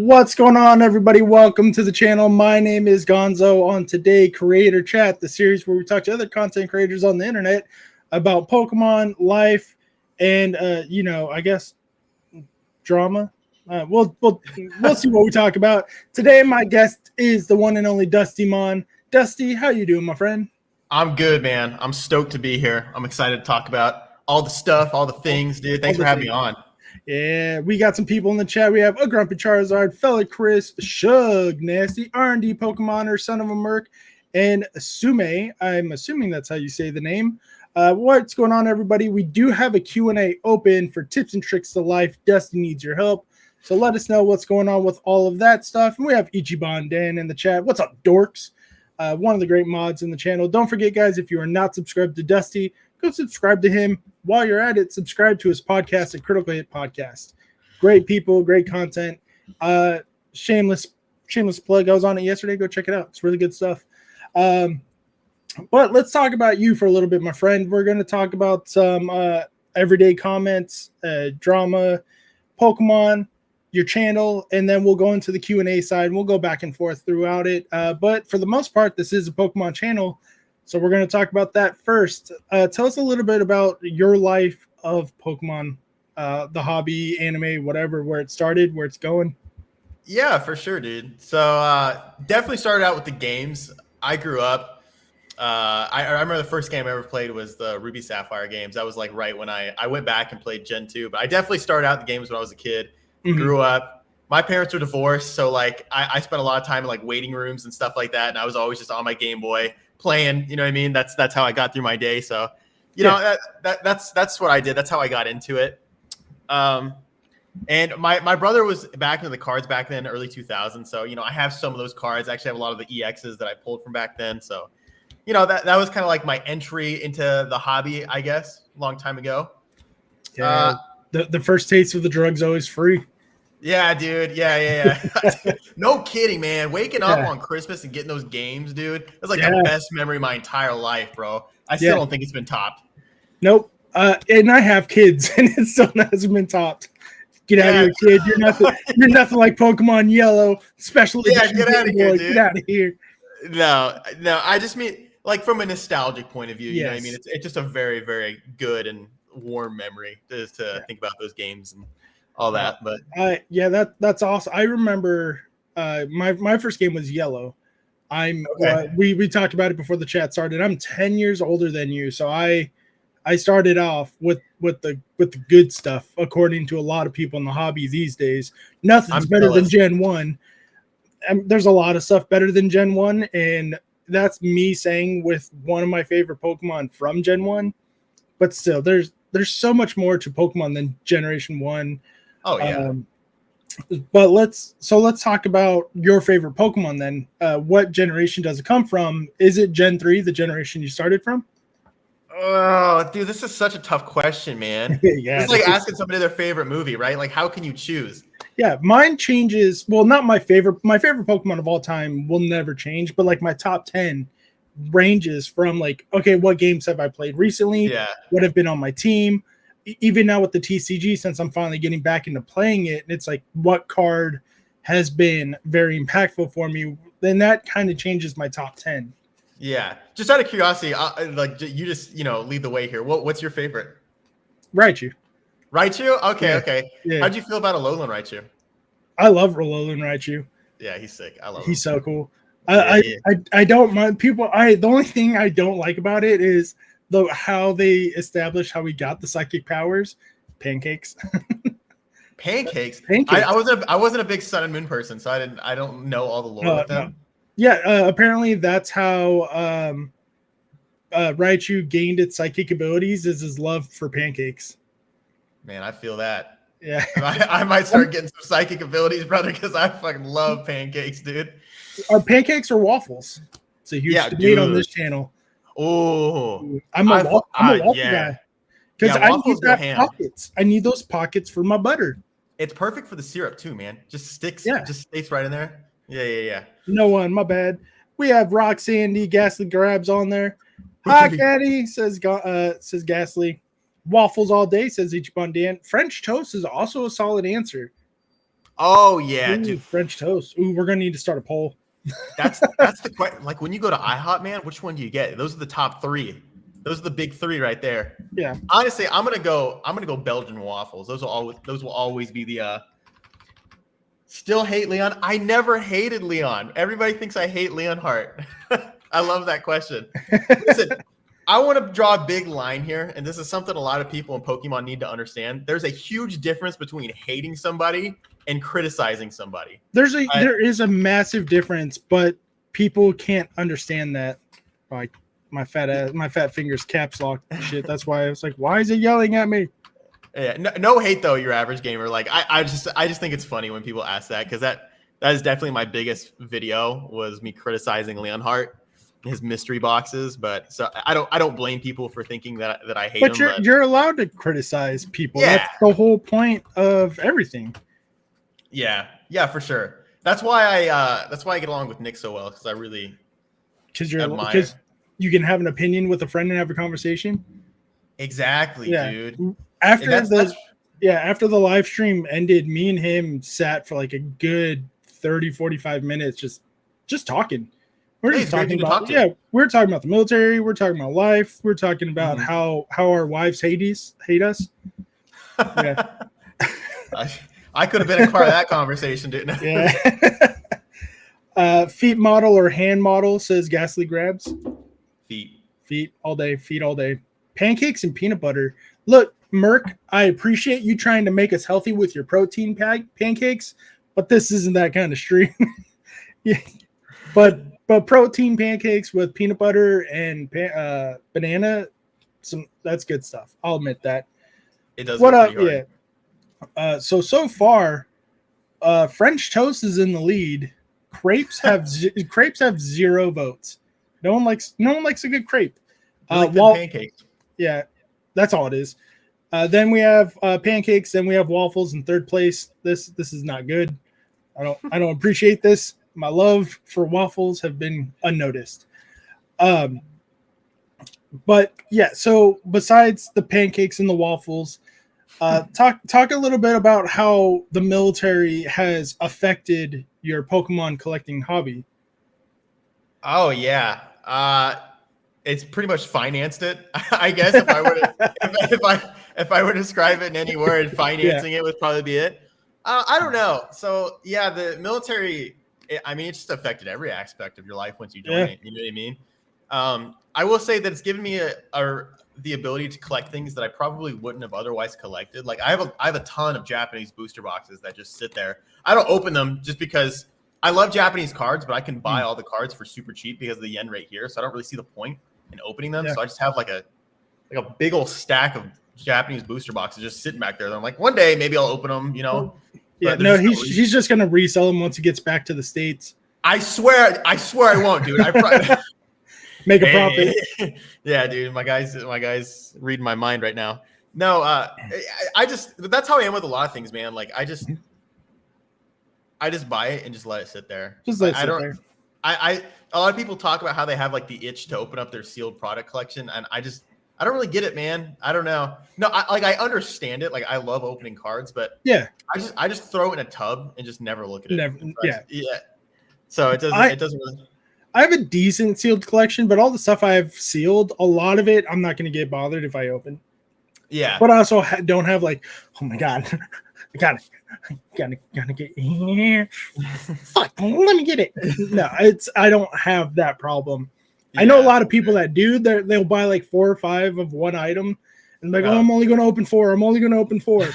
What's going on, everybody? Welcome to the channel. My name is Gonzo. On today, Creator Chat, the series where we talk to other content creators on the internet about Pokemon, life, and I guess drama. We'll see what we talk about today. My guest is the one and only Dusty Mon. Dusty, how you doing, my friend? I'm good, man. I'm stoked to be here. I'm excited to talk about all the stuff, all the things, dude. Thanks for having me on. Yeah, we got some people in the chat. We have a Grumpy Charizard, Fella Chris, Shug, Nasty, R&D Pokemoner, Son of a Merc, and Sume. I'm assuming that's how you say the name. What's going on, everybody? We do have a Q&A open for tips and tricks to life. Dusty needs your help. So let us know what's going on with all of that stuff. And we have Ichiban Dan in the chat. What's up, dorks? One of the great mods in the channel. Don't forget, guys, if you are not subscribed to Dusty, go subscribe to him. While you're at it, subscribe to his podcast at Critical Hit Podcast. Great people, great content. Shameless plug. I was on it yesterday. Go check it out. It's really good stuff. But let's talk about you for a little bit, my friend. We're going to talk about some everyday comments, drama, Pokemon, your channel, and then we'll go into the Q&A side, and we'll go back and forth throughout it. But for the most part, this is a Pokemon channel. So we're going to talk about that first. Tell us a little bit about your life of Pokemon, the hobby, anime, whatever, where it started, where it's going. Yeah, for sure, dude. So definitely started out with the games. I grew up. I remember the first game I ever played was the Ruby Sapphire games. That was like right when I went back and played Gen 2. But I definitely started out the games when I was a kid. Grew up. My parents were divorced, so like I spent a lot of time in like waiting rooms and stuff like that. And I was always just on my Game Boy playing, you know what I mean? That's how I got through my day. So, you know, that's what I did. That's how I got into it. And my brother was back into the cards back then, early 2000s. So, you know, I have some of those cards. I actually have a lot of the EXs that I pulled from back then. So, you know, that was kind of like my entry into the hobby, I guess, a long time ago. Yeah, the first taste of the drug's always free. Yeah, dude. Yeah. No kidding, man. Waking up on Christmas and getting those games, dude. That's like the best memory of my entire life, bro. I still don't think it's been topped. Nope. And I have kids, and it still hasn't been topped. Get out of here, kid. You're nothing like Pokemon Yellow. Special edition. Get out of here, dude. Get out of here. No. I just mean like from a nostalgic point of view. You know what I mean? It's just a very, very good and warm memory to think about those games and all that. But that's awesome. I remember my first game was Yellow. We talked about it before the chat started. I'm 10 years older than you, so I started off with the good stuff, according to a lot of people in the hobby these days. Nothing's better than Gen 1. There's a lot of stuff better than Gen 1, and that's me saying with one of my favorite Pokemon from Gen 1. But still, there's so much more to Pokemon than Generation 1. Oh yeah. But let's talk about your favorite Pokemon then. What generation does it come from? Is it Gen 3, the generation you started from? Oh, dude, this is such a tough question, man. It's like asking somebody their favorite movie, right? Like, how can you choose? Yeah, mine changes. Well, not my favorite. My favorite Pokemon of all time will never change, but like my top 10 ranges from like, okay, what games have I played recently? Yeah. What have been on my team? Even now with the TCG, since I'm finally getting back into playing it, and it's like what card has been very impactful for me, then that kind of changes my top 10. Yeah. Just out of curiosity, like you just, lead the way here. What's your favorite? Raichu. Raichu? Okay. Yeah. How'd you feel about Alolan Raichu? I love Alolan Raichu. Yeah, he's sick. I love him. He's so cool. I don't mind people. The only thing I don't like about it is how they established how we got the psychic powers. Pancakes. Pancakes. Pancakes. I wasn't a big Sun and Moon person, so I don't know all the lore with them. No. Yeah, apparently that's how Raichu gained its psychic abilities, is his love for pancakes. Man, I feel that. Yeah. I might start getting some psychic abilities, brother, because I fucking love pancakes, dude. Are pancakes or waffles? It's a huge debate on this channel. Oh, I'm a waffle guy. Because I need that pockets. I need those pockets for my butter. It's perfect for the syrup too, man. Just sticks. Yeah. Just stays right in there. Yeah. No one, my bad. We have Roxanne Ghastly Grabs on there. Hi, Caddy, says Ghastly. Waffles all day, says Ichiban Dan. French toast is also a solid answer. Oh yeah, Ooh, dude. French toast. Ooh, we're gonna need to start a poll. That's the question. Like when you go to IHOP, man, which one do you get? Those are the top three. Those are the big three right there. Yeah. Honestly, I'm gonna go Belgian waffles. Those will always be the still hate Leon. I never hated Leon. Everybody thinks I hate Leon Hart. I love that question. Listen, I want to draw a big line here, and this is something a lot of people in Pokemon need to understand. There's a huge difference between hating somebody and criticizing somebody. There is a massive difference, but people can't understand that. Like my fat fingers caps lock shit. That's why I was like, why is it yelling at me? Yeah, no hate though, your average gamer. Like I just think it's funny when people ask that, because that is definitely my biggest video, was me criticizing Leon Hart, his mystery boxes. But so I don't blame people for thinking that I hate But him. You're allowed to criticize people. Yeah. That's the whole point of everything. Yeah, for sure. That's why I get along with Nick so well, because I really because admire. You can have an opinion with a friend and have a conversation. Exactly, Yeah. dude. After the live stream ended, me and him sat for like a good 30-45 minutes just talking. We're just talking about we're talking about the military, we're talking about life, we're talking about how our wives hate us. Yeah. I could have been a part of that conversation, didn't I? Yeah. Feet model or hand model, says Ghastly Grabs. Feet all day. Feet all day. Pancakes and peanut butter. Look, Merc, I appreciate you trying to make us healthy with your protein pancakes, but this isn't that kind of stream. Yeah. But protein pancakes with peanut butter and banana, that's good stuff. I'll admit that. It does. What up? Yeah. So far, French toast is in the lead. Crepes have 0 votes. No one likes a good crepe. Pancakes. Yeah, that's all it is. Then we have pancakes. Then we have waffles in third place. This is not good. I don't appreciate this. My love for waffles have been unnoticed. But yeah. So besides the pancakes and the waffles, talk a little bit about how the military has affected your Pokemon collecting hobby. Oh yeah. It's pretty much financed it. I guess if I were to describe it in any word, financing it would probably be it. I don't know. So yeah, the military, it just affected every aspect of your life once you join it. You know what I mean? I will say that it's given me the ability to collect things that I probably wouldn't have otherwise collected. Like I have a ton of Japanese booster boxes that just sit there. I don't open them just because I love Japanese cards, but I can buy all the cards for super cheap because of the yen rate here. So I don't really see the point in opening them. Yeah. So I just have like a big old stack of Japanese booster boxes just sitting back there. And I'm like, one day maybe I'll open them, you know. Yeah, no, he's just gonna resell them once he gets back to the States. I swear I won't, dude. I probably make a profit. Yeah, dude. My guys reading my mind right now. No, that's how I am with a lot of things, man. Like I just buy it and just let it sit there. Just let it sit there. A lot of people talk about how they have like the itch to open up their sealed product collection, and I don't really get it, man. I don't know. No, I understand it. Like I love opening cards, but yeah, I just throw it in a tub and just never look at it. Never, yeah. So it doesn't really. I have a decent sealed collection, but all the stuff I have sealed, a lot of it, I'm not going to get bothered if I open. Yeah. But I also don't have like, oh my God, I gotta get here. Fuck, let me get it. No, I don't have that problem. Yeah. I know a lot of people that do. They'll buy like 4 or 5 of one item, and like, I'm only going to open 4. I'm only going to open 4.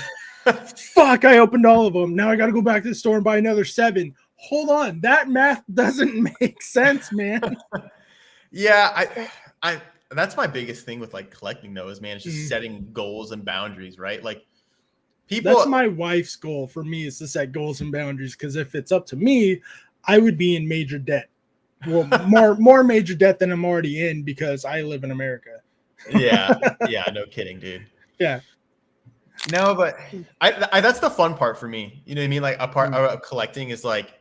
Fuck, I opened all of them. Now I got to go back to the store and buy another 7. Hold on, that math doesn't make sense, man. Yeah, I that's my biggest thing with like collecting those, man. It's just setting goals and boundaries, right? Like that's my wife's goal for me, is to set goals and boundaries, because if it's up to me, I would be in major debt. Well, more major debt than I'm already in, because I live in America. Yeah, no kidding, dude. Yeah. No, but I that's the fun part for me. You know what I mean? Like a part of collecting is like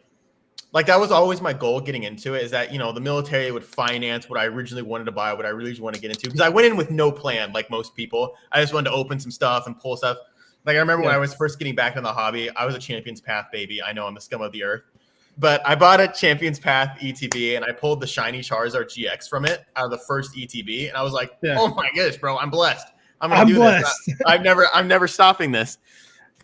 that was always my goal getting into it, is that, you know, the military would finance what I originally wanted to buy, what I really want to get into. Because I went in with no plan, like most people. I just wanted to open some stuff and pull stuff. Like I remember when I was first getting back in the hobby, I was a Champions Path baby. I know I'm the scum of the earth. But I bought a Champions Path ETB and I pulled the shiny Charizard GX from it out of the first ETB. And I was like, oh my gosh, bro, I'm blessed. I'm going to do this. I'm never stopping this.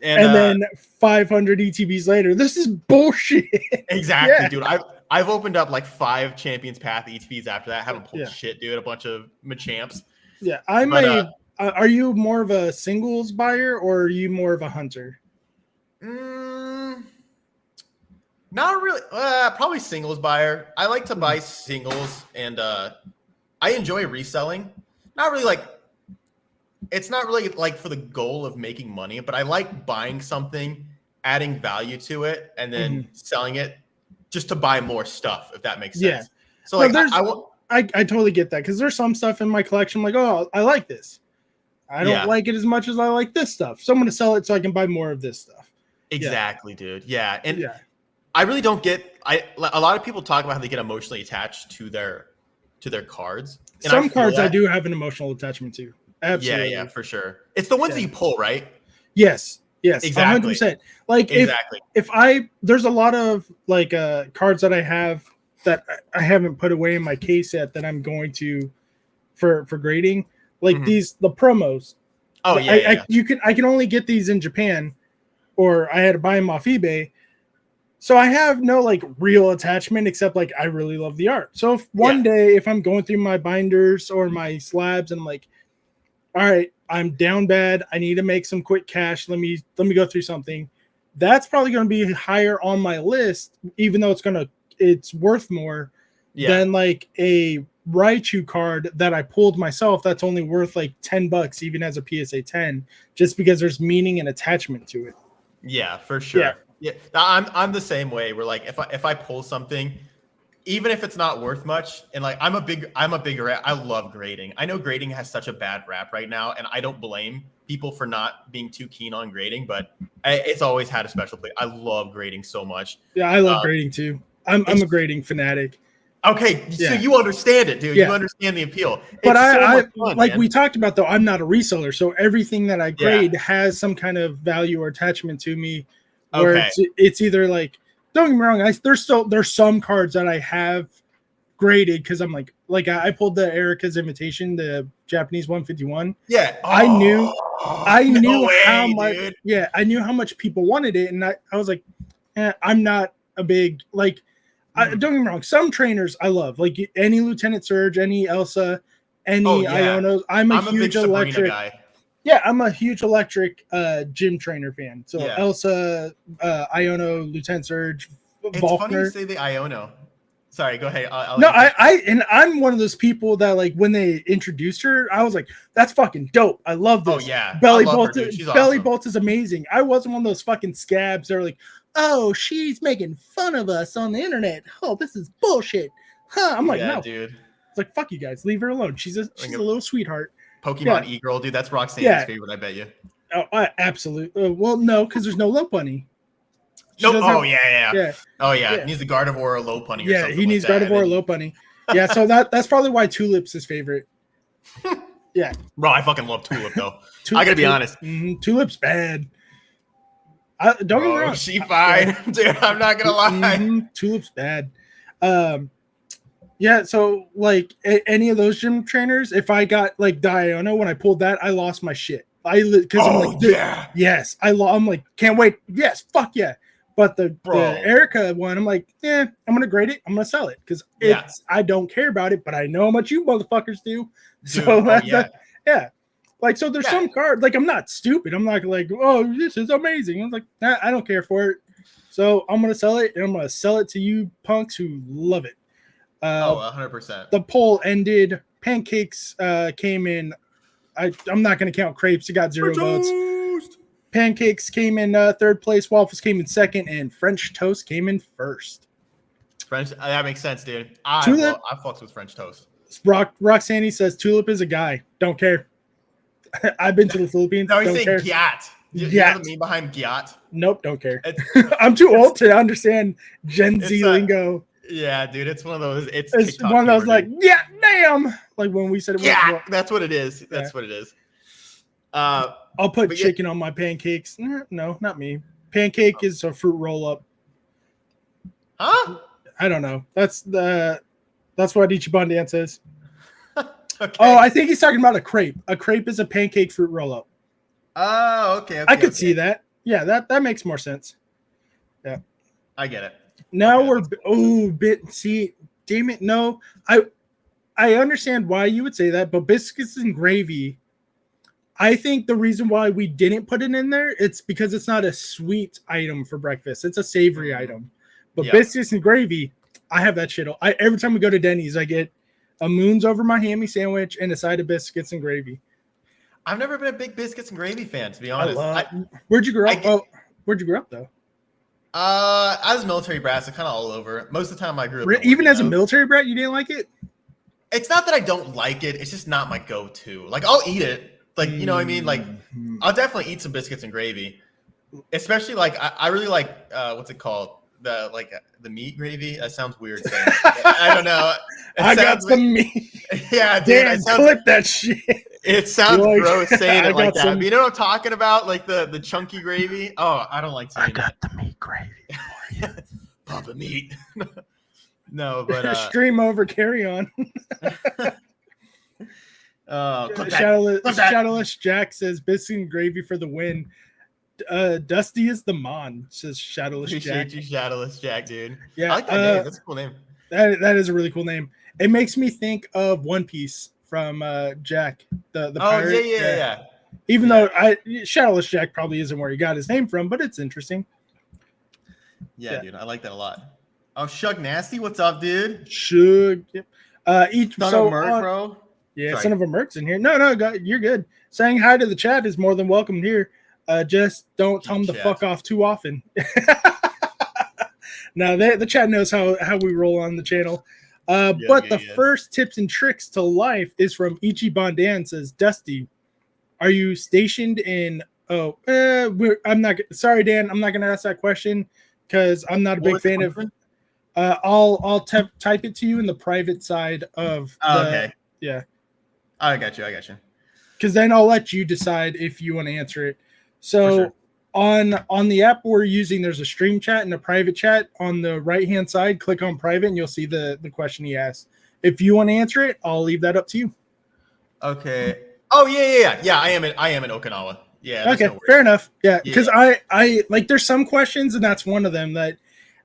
And then 500 ETBs later, this is bullshit. Exactly, dude. I've opened up like 5 Champions Path ETBs after that. I haven't pulled shit, dude. A bunch of Machamps. Yeah. Are you more of a singles buyer or are you more of a hunter? Not really. Probably singles buyer. I like to buy singles, and I enjoy reselling. Not really like. It's not really like for the goal of making money, but I like buying something, adding value to it, and then selling it just to buy more stuff. If that makes sense. So like, I totally get that because there's some stuff in my collection. I'm like, oh, I like this. I don't like it as much as I like this stuff. So I'm going to sell it so I can buy more of this stuff. Exactly, dude. Yeah, and I really don't get. A lot of people talk about how they get emotionally attached to their cards. And some cards I do have an emotional attachment to. Absolutely. Yeah, for sure. It's the ones that you pull, right? Yes, exactly. 100%. Like if there's a lot of like cards that I have that I haven't put away in my case yet that I'm going to for grading. Like the promos. Oh yeah, I can only get these in Japan, or I had to buy them off eBay. So I have no like real attachment except like I really love the art. So if one day if I'm going through my binders or my slabs and I'm like, all right, I'm down bad, I need to make some quick cash. Let me go through something. That's probably going to be higher on my list, even though it's worth more than like a Raichu card that I pulled myself. That's only worth like $10, even as a PSA 10, just because there's meaning and attachment to it. Yeah, for sure. Yeah, I'm the same way. Where like if I pull something, even if it's not worth much, and like I love grading. I know grading has such a bad rap right now, and I don't blame people for not being too keen on grading, but it's always had a special place. I love grading so much. Yeah, I love grading too. I'm a grading fanatic. Okay, so you understand it, dude. You understand the appeal. But we talked about though, I'm not a reseller, so everything that I grade has some kind of value or attachment to me. Where it's either like, don't get me wrong, there's some cards that I have graded because I'm like I pulled the Erica's Invitation, the Japanese 151. Yeah, I knew how much. Dude. Yeah, I knew how much people wanted it, and I was like, I'm not a big like. Don't get me wrong, some trainers I love, like any Lieutenant Surge, any Elsa, any Ionos. I'm a huge electric guy. Yeah, I'm a huge electric gym trainer fan. So Elsa, Iono, Lieutenant Surge, It's Volkner. Funny you say the Iono. Sorry, go ahead. I'm one of those people that like when they introduced her, I was like, that's fucking dope. I love this. Oh yeah, Belly Bolt is amazing. I wasn't one of those fucking scabs that are like, oh, she's making fun of us on the internet. Oh, this is bullshit. Huh? I'm like, no, dude. It's like, fuck you guys, leave her alone. She's a little sweetheart. Pokemon e-girl, dude. That's Roxanne's favorite, I bet you. Oh, absolutely. Well, no, because there's no low bunny. No. Oh yeah. Oh yeah. He needs a Gardevoir or a low bunny. Or something he needs Gardevoir or low bunny. Yeah, so that's probably why Tulip's his favorite. Yeah. Bro, I fucking love Tulip though. I gotta be honest. Tulip's bad. Don't get me wrong. She fine, dude. I'm not gonna lie. Tulip's bad. Yeah, so like any of those gym trainers, if I got like Diona when I pulled that, I lost my shit. Because I'm like, yes, I'm like, can't wait. Yes, fuck yeah. But the Erica one, I'm like, I'm gonna grade it. I'm gonna sell it because I don't care about it, but I know how much you motherfuckers do. Dude, so like, so there's some card. Like, I'm not stupid. I'm not like, oh, this is amazing. I'm like, I don't care for it. So I'm gonna sell it, and I'm gonna sell it to you punks who love it. 100%. The poll ended. Pancakes came in. I'm not going to count crepes. It got 0 votes. Pancakes came in third place. Waffles came in second, and French toast came in first. That makes sense, dude. I fucks with French toast. Roxanne says Tulip is a guy. Don't care. I've been to the Philippines. No, he's saying Gyat. You know the meme behind Gyat? Nope, don't care. I'm too old to understand Gen Z lingo. Yeah, dude, it's one of those. It's one of those like, damn, like when we said it. That's what it is. That's what it is. I'll put But chicken on my pancakes. No, not me. Pancake is a fruit roll up. Huh? I don't know. That's what Ichiban Dan says. Okay. Oh, I think he's talking about a crepe. A crepe is a pancake fruit roll up. Oh, okay. I could see that. Yeah, that makes more sense. Yeah. I get it. Now Okay, see, damn it. No, I understand why you would say that, but biscuits and gravy, I think the reason why we didn't put it in there, it's because it's not a sweet item for breakfast. It's a savory item. But Yeah. biscuits and gravy, I have that shit. Every time we go to Denny's, I get a Moons over my hammy sandwich and a side of biscuits and gravy. I've never been a big biscuits and gravy fan, to be honest. Where'd you grow up? Where'd you grow up though? I was a military brat, so kind of all over. Most of the time, I grew up. Even as a military brat, you didn't like it? It's not that I don't like it. It's just not my go-to. Like, I'll eat it. Like, you know what I mean? Like, I'll definitely eat some biscuits and gravy. Especially, like, I really like, what's it called? The meat gravy. That sounds weird saying it. I don't know. I got some meat. Yeah, dude. Dan, clip that shit. It sounds gross saying it like that. Some... But you know what I'm talking about? Like the chunky gravy. Oh, I don't like saying I got the meat gravy. Papa meat. No, but stream over, carry on. Shadowless Jack says biscuit and gravy for the win. Dusty is the Mon, says Shadowless Jack. Appreciate you, Shadowless Jack, dude. Yeah, I like that name. That's a cool name. That is a really cool name. It makes me think of One Piece from Jack, the pirate. Yeah. Even though Shadowless Jack probably isn't where he got his name from, but it's interesting. Yeah, dude, I like that a lot. Oh, Shug Nasty, what's up, dude? Shug. Yep. Son of a Merc, bro. Yeah, Sorry. Son of a Merc's in here. No, you're good. Saying hi to the chat is more than welcome here. Just don't tell them to fuck off too often. Now, the chat knows how we roll on the channel. But the first tips and tricks to life is from Ichiban Dan. Says, Dusty, are you stationed in... I'm not... Sorry, Dan, I'm not going to ask that question because I'm not a big fan of... I'll type it to you in the private side of... okay. Yeah. I got you. Because then I'll let you decide if you want to answer it. So on the app we're using, there's a stream chat and a private chat. On the right-hand side, click on private and you'll see the question he asked. If you want to answer it, I'll leave that up to you. Okay. Oh, yeah. I am in Okinawa. Yeah. Okay, fair enough. Yeah, because I like there's some questions, and that's one of them that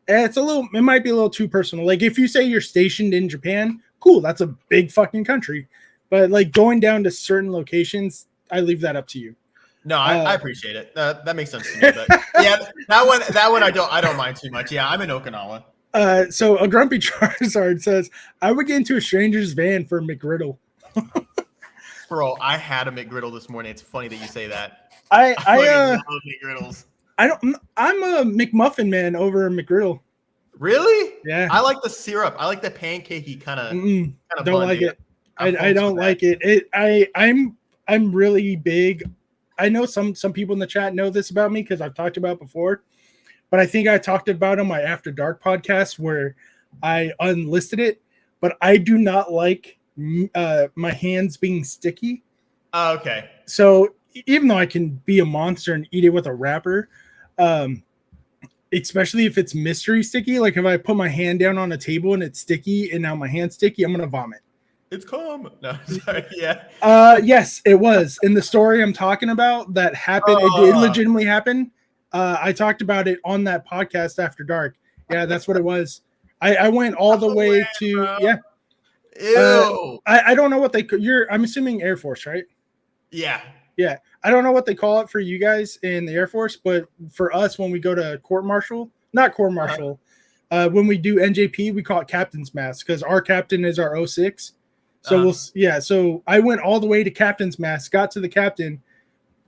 it might be a little too personal. Like if you say you're stationed in Japan, cool, that's a big fucking country. But like going down to certain locations, I leave that up to you. No, I appreciate it. That makes sense to me. But yeah, that one I don't mind too much. Yeah, I'm in Okinawa. So a grumpy Charizard says, I would get into a stranger's van for McGriddle. Bro, I had a McGriddle this morning. It's funny that you say that. I love McGriddles. I'm a McMuffin man over McGriddle. Really? Yeah. I like the syrup. I like the pancakey kind of. Don't like it. I don't like it. I'm really big. I know some people in the chat know this about me because I've talked about it before, but I think I talked about it on my After Dark podcast where I unlisted it. But I do not like my hands being sticky. Oh, okay. So even though I can be a monster and eat it with a wrapper, especially if it's mystery sticky, like if I put my hand down on a table and it's sticky and now my hand's sticky, I'm gonna vomit. It's calm. No, sorry. Yeah. Yes, it was. In the story I'm talking about that happened, it did legitimately happen. I talked about it on that podcast After Dark. Yeah, that's what it was. I went all the way to bro. Yeah. Ew. I don't know what I'm assuming Air Force, right? Yeah. Yeah. I don't know what they call it for you guys in the Air Force, but for us, when we go to not court martial, when we do NJP, we call it captain's mask because our captain is our 06. So so I went all the way to captain's mask, got to the captain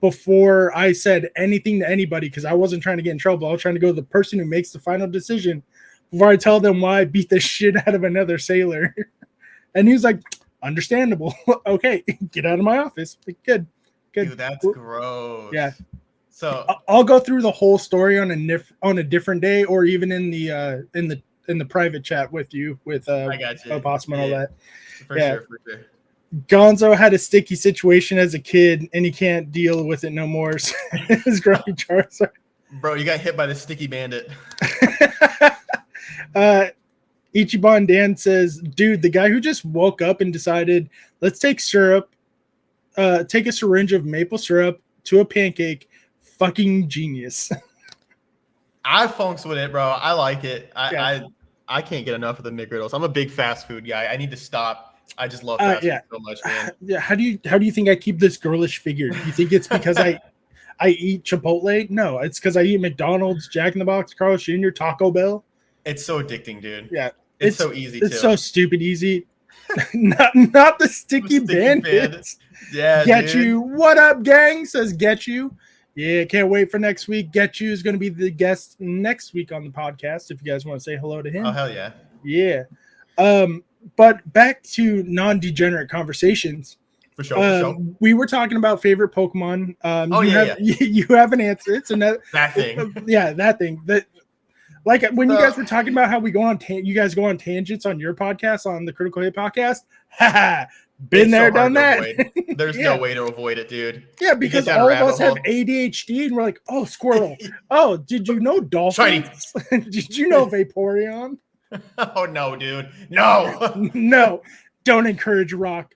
before I said anything to anybody because I wasn't trying to get in trouble. I was trying to go to the person who makes the final decision before I tell them why I beat the shit out of another sailor. And he was like, understandable. Okay, get out of my office. Like, good. Dude, that's gross. Yeah. So I'll go through the whole story on a different day, or even in the private chat with you with I got you. Bossman and all that. For sure. Gonzo had a sticky situation as a kid, and he can't deal with it no more. So his grumpy Charizard. Bro, you got hit by the sticky bandit. Ichiban Dan says, dude, the guy who just woke up and decided, let's take syrup, take a syringe of maple syrup to a pancake, fucking genius. I funks with it, bro. I like it. Yeah. I can't get enough of the McGriddles. I'm a big fast food guy. I need to stop. I just love fast food so much, man. Yeah. How do you think I keep this girlish figure? You think it's because I eat Chipotle? No, it's because I eat McDonald's, Jack in the Box, Carl's Jr., Taco Bell. It's so addicting, dude. Yeah. It's so easy, It's so stupid easy. not the sticky bandits. Yeah, Get dude. you. What up, gang? Says Get You. Yeah, can't wait for next week. Get You is going to be the guest next week on the podcast. If you guys want to say hello to him. Oh, hell yeah. Yeah. But back to non-degenerate conversations. For sure. We were talking about favorite Pokemon. You have an answer. It's another that thing. Yeah, that thing. That like when you guys were talking about how we go on you guys go on tangents on your podcast, on the Critical Hit podcast. Been there, done that. There's no way to avoid it, dude. Yeah, because all of us have ADHD, and we're like, oh, Squirtle. Oh, did you know dolphins? Did you know Vaporeon? Oh no, dude. No. No. Don't encourage rock.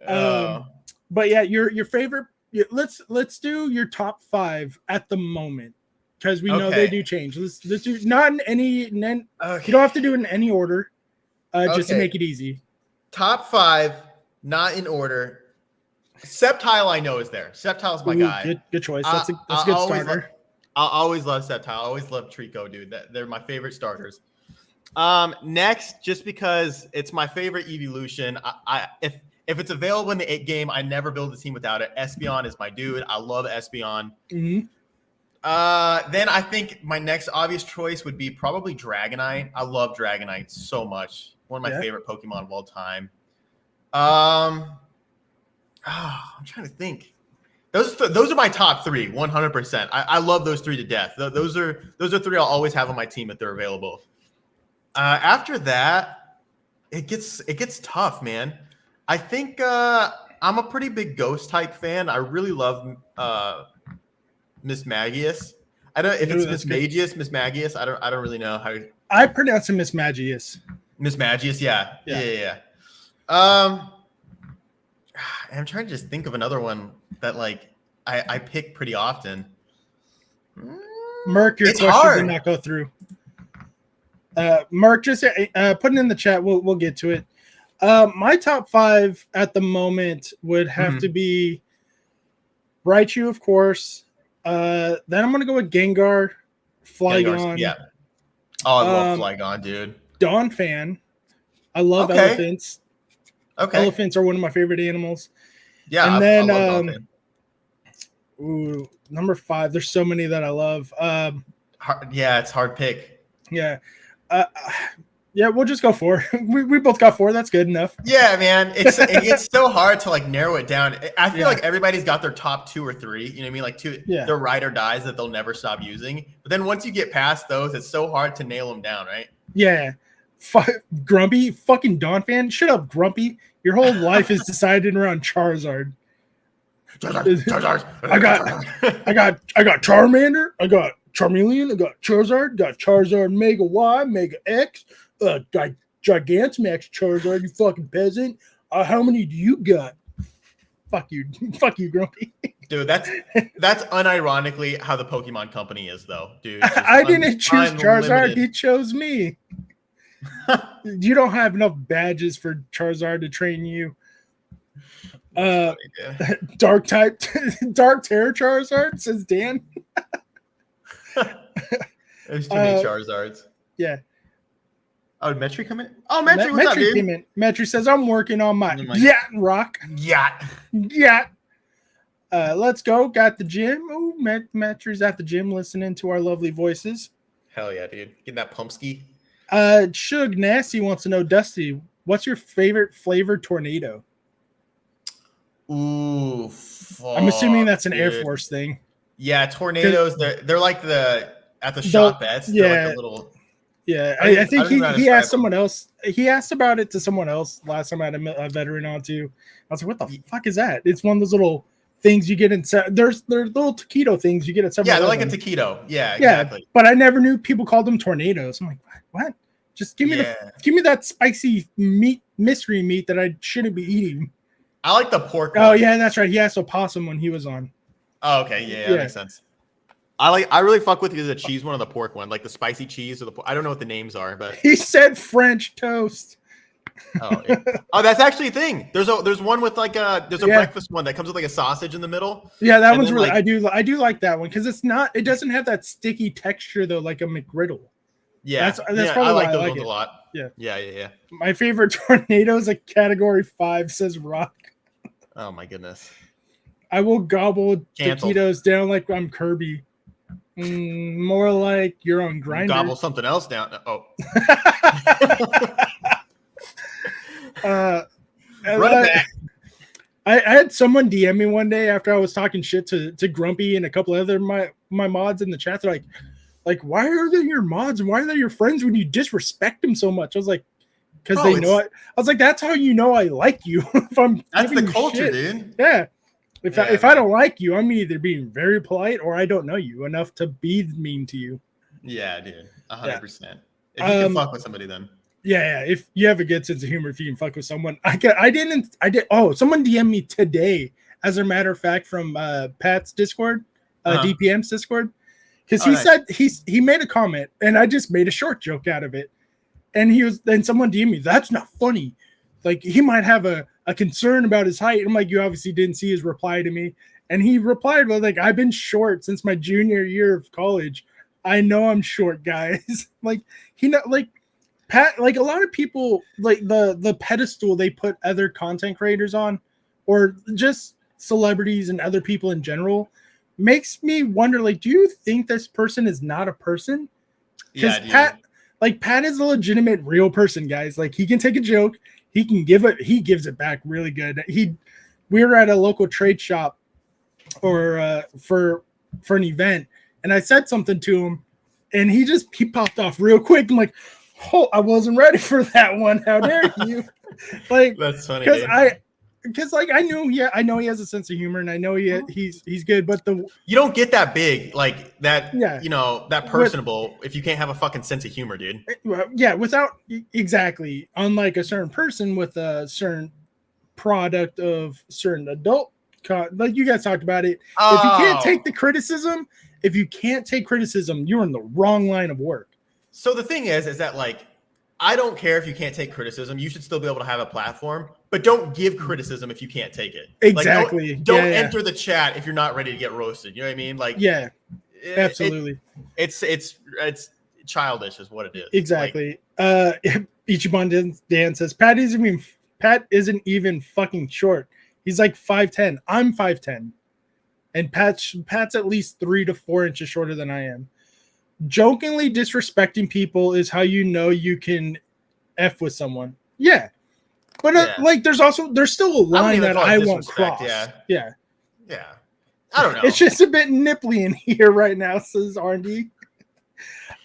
But yeah, your favorite. Let's do your top 5 at the moment, because we know they do change. Let's do not in any. You don't have to do it in any order, just to make it easy. Top 5, not in order. Sceptile, I know is there. Sceptile's my guy. Good choice. That's a good starter. I'll always love Sceptile. I always love Trico, dude. They're my favorite starters. Next, just because it's my favorite evolution, if it's available in the 8 game, I never build a team without it. Espeon is my dude. I love Espeon. Mm-hmm. Then I think my next obvious choice would be probably Dragonite. I love Dragonite so much. One of my favorite Pokemon of all time. I'm trying to think. Those are my top 3, 100%. I love those 3 to death. Those are 3 I'll always have on my team if they're available. After that, it gets tough, man. I think I'm a pretty big ghost type fan. I really love Miss Magius. I don't if it's Miss Magius, Miss Magius. I don't really know how I pronounce it Miss Magius. Miss Magius, yeah. I'm trying to just think of another one that like I pick pretty often. Merc, your question did not go through. Mark, just put it in the chat. We'll get to it. My top 5 at the moment would have to be Raichu, of course. Then I'm gonna go with Gengar, Flygon. Yeah. Oh, I love Flygon, dude. Dawn fan. I love elephants. Okay. Elephants are one of my favorite animals. Yeah. And then I love number 5. There's so many that I love. It's hard pick. Yeah. Yeah, we'll just go 4. We both got 4. That's good enough. Yeah, man. It's so hard to like narrow it down. I feel like everybody's got their top 2 or 3. You know what I mean? Like 2, their ride or dies that they'll never stop using. But then once you get past those, it's so hard to nail them down, right? Yeah. Grumpy, fucking Dawn fan. Shut up, Grumpy. Your whole life is decided around Charizard. Charizard. I got Charmander. I got Charmeleon. I got Charizard. Got Charizard Mega Y, Mega X. Gigantamax Charizard. You fucking peasant. How many do you got? Fuck you, Grumpy. Dude, that's unironically how the Pokemon Company is, though, dude. I didn't choose Charizard. He chose me. You don't have enough badges for Charizard to train you. Dark type, Dark Terror Charizard, says Dan. There's too many Charizards. Yeah. Oh, did Metri come in? Oh, Metri, what's up, dude? Metri says, I'm working on my yacht rock. Yacht. Let's go. Got the gym. Oh, Metri's at the gym listening to our lovely voices. Hell yeah, dude. Getting that pumpski. Shug Nasty wants to know, Dusty, what's your favorite flavored tornado? Ooh, fuck, I'm assuming that's an Air Force thing. Yeah, tornadoes, they're like at the shop bets. They're like a little Yeah, I don't I think even know how to he describe asked someone else. He asked about it to someone else last time I had a veteran on too. I was like, "What the fuck is that?" It's one of those little things you get in. There's little taquito things you get at 7-Eleven. Yeah, they're like a taquito. Yeah, Yeah, exactly. but I never knew people called them tornadoes. I'm like, what? Just give me that spicy meat, mystery meat that I shouldn't be eating. I like the pork Oh one. yeah, that's right. He asked opossum when he was on. Oh, okay. Yeah, that makes sense. I really fuck with either the cheese one or the pork one, like the spicy cheese or the I don't know what the names are, but he said French toast. Oh, yeah. Oh, that's actually a thing. There's one with like a breakfast one that comes with like a sausage in the middle. Yeah, that one's really I do like that one because it doesn't have that sticky texture though like a McGriddle. Yeah, that's probably I like why those I like ones it. a lot. Yeah. My favorite tornado is a category 5, says Rock. Oh my goodness. I will gobble Canceled. taquitos down like I'm Kirby. More like you're on Grindr. Gobble something else down. Oh. Run it back. I had someone DM me one day after I was talking shit to Grumpy and a couple other my mods in the chat. They're like, why are they your mods and why are they your friends when you disrespect them so much? I was like, because they know it. I was like, that's how you know I like you. That's the culture, dude. Yeah. If I don't like you, I'm either being very polite or I don't know you enough to be mean to you. Yeah, dude. 100%. If you can fuck with somebody, then. Yeah. If you have a good sense of humor, if you can fuck with someone, I did. Oh, someone DM'd me today, as a matter of fact, from Pat's Discord, DPM's Discord, because he said he made a comment and I just made a short joke out of it, and someone DM'd me, that's not funny, like he might have a concern about his height. I'm like, you obviously didn't see his reply to me, and he replied with like, I've been short since my junior year of college. I know I'm short, guys. Like Pat, like a lot of people, like the pedestal they put other content creators on, or just celebrities and other people in general, makes me wonder, like, do you think this person is not a person? Because Pat is a legitimate real person, guys. Like, he can take a joke, he gives it back really good. We were at a local trade shop or for an event, and I said something to him, and he popped off real quick. I'm like, oh, I wasn't ready for that one. How dare you? Like, that's funny. Because I know he has a sense of humor, and I know he's good, but you don't get that big, like that. Yeah, that personable if you can't have a fucking sense of humor, dude. Yeah, exactly. Unlike a certain person with a certain product of certain adult, like you guys talked about it. Oh. If you can't take criticism, you're in the wrong line of work. So the thing is that like, I don't care if you can't take criticism. You should still be able to have a platform, but don't give criticism if you can't take it. Exactly. Like, don't enter the chat if you're not ready to get roasted. You know what I mean? Like, absolutely. It's childish, is what it is. Exactly. Ichiban Dan says Pat isn't even fucking short. He's like 5'10". I'm 5'10", and Pat's at least 3 to 4 inches shorter than I am. Jokingly disrespecting people is how you know you can F with someone. Yeah. But like there's still a line that I won't cross. Yeah. I don't know. It's just a bit nipply in here right now, says R&D.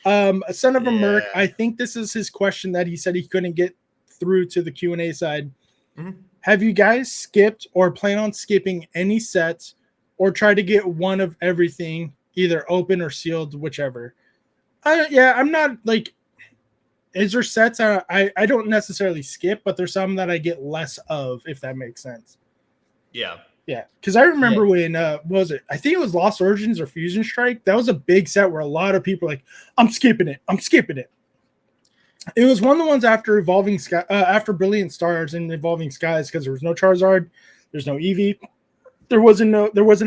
Son of a Merc, I think this is his question that he said he couldn't get through to the Q&A side. Mm-hmm. Have you guys skipped or plan on skipping any sets or try to get one of everything, either open or sealed, whichever? I'm not like, is there sets I don't necessarily skip, but there's some that I get less of, if that makes sense. Yeah, because I remember when what was it? I think it was Lost Origins or Fusion Strike. That was a big set where a lot of people were like, I'm skipping it. It was one of the ones after after Brilliant Stars and Evolving Skies, because there was no Charizard, there's no Eevee, there wasn't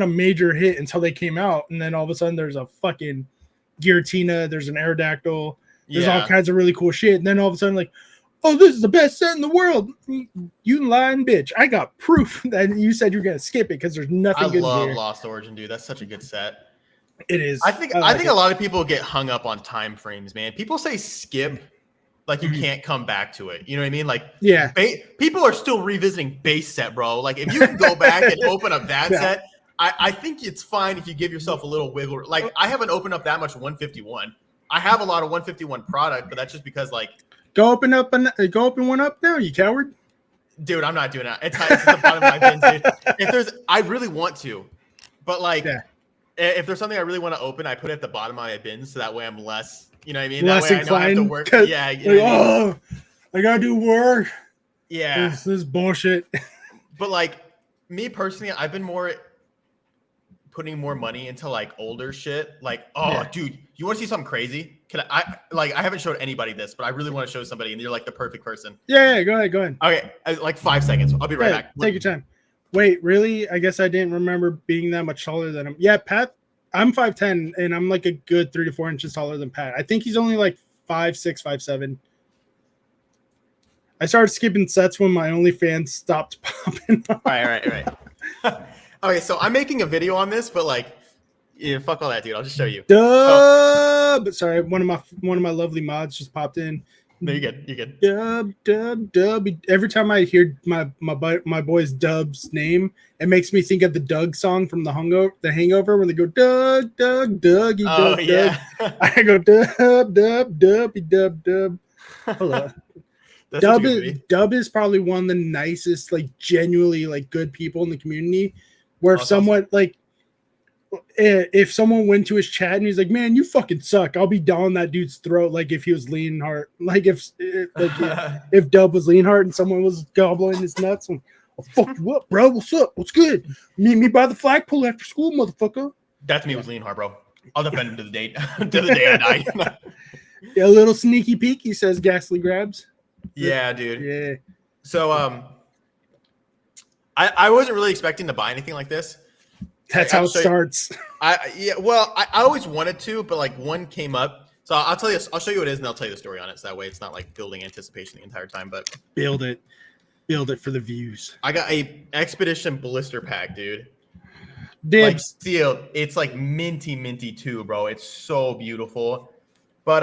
a major hit until they came out, and then all of a sudden there's a fucking Giratina, there's an Aerodactyl, there's all kinds of really cool shit, and then all of a sudden, like, oh, this is the best set in the world. You lying bitch. I got proof that you said you're gonna skip it because there's nothing good here. I love Lost Origin, dude. That's such a good set. It is. I think a lot of people get hung up on time frames, man. People say skip like you can't come back to it. You know what I mean? Like, people are still revisiting base set, bro. Like, if you can go back and open up that set, I think it's fine if you give yourself a little wiggle. Like, I haven't opened up that much 151. I have a lot of 151 product, but that's just because like go open one up now, you coward. Dude, I'm not doing that. It's at the bottom of my bins, dude. I really want to, but like, if there's something I really want to open, I put it at the bottom of my bins, so that way I'm less, you know what I mean? Less that way inclined. I don't have to work. Yeah, you know like, I gotta do work. Yeah, this is bullshit. But like me personally, I've been putting more money into like older shit. Like, dude, you want to see something crazy? I haven't showed anybody this, but I really want to show somebody, and you're like the perfect person. Yeah, go ahead. Okay, like 5 seconds. I'll be right back. Take your time. Wait, really? I guess I didn't remember being that much taller than him. Yeah, Pat, I'm 5'10", and I'm like a good 3 to 4 inches taller than Pat. I think he's only like 5'6", 5'7". I started skipping sets when my OnlyFans stopped popping. All right. Okay, so I'm making a video on this, but like, yeah, fuck all that, dude. I'll just show you. But sorry, one of my lovely mods just popped in. No, you're good. Dub. Every time I hear my boy's Dub's name, it makes me think of the Doug song from the Hangover, when they go Doug, Dougie, Doug. Yeah. I go Dub. Hold on. Dub is probably one of the nicest, like genuinely like good people in the community. Where if someone went to his chat and he's like, "Man, you fucking suck," I'll be down that dude's throat. Like if he was leaning hard, like if Dub was leaning hard and someone was gobbling his nuts, I'll fuck you up, bro. What's up? What's good? Meet me by the flagpole after school, motherfucker. That's me with leaning hard, bro. I'll defend him to the day I die. Yeah, a little sneaky peeky, says Ghastly Grabs. Yeah, dude. Yeah. So I wasn't really expecting to buy anything like this. That's how it starts. I always wanted to, but like one came up. So I'll tell you. I'll show you what it is, and I'll tell you the story on it. So that way, it's not like building anticipation the entire time. But build it for the views. I got a Expedition blister pack, dude. Dibs. Like sealed. It's like minty too, bro. It's so beautiful. But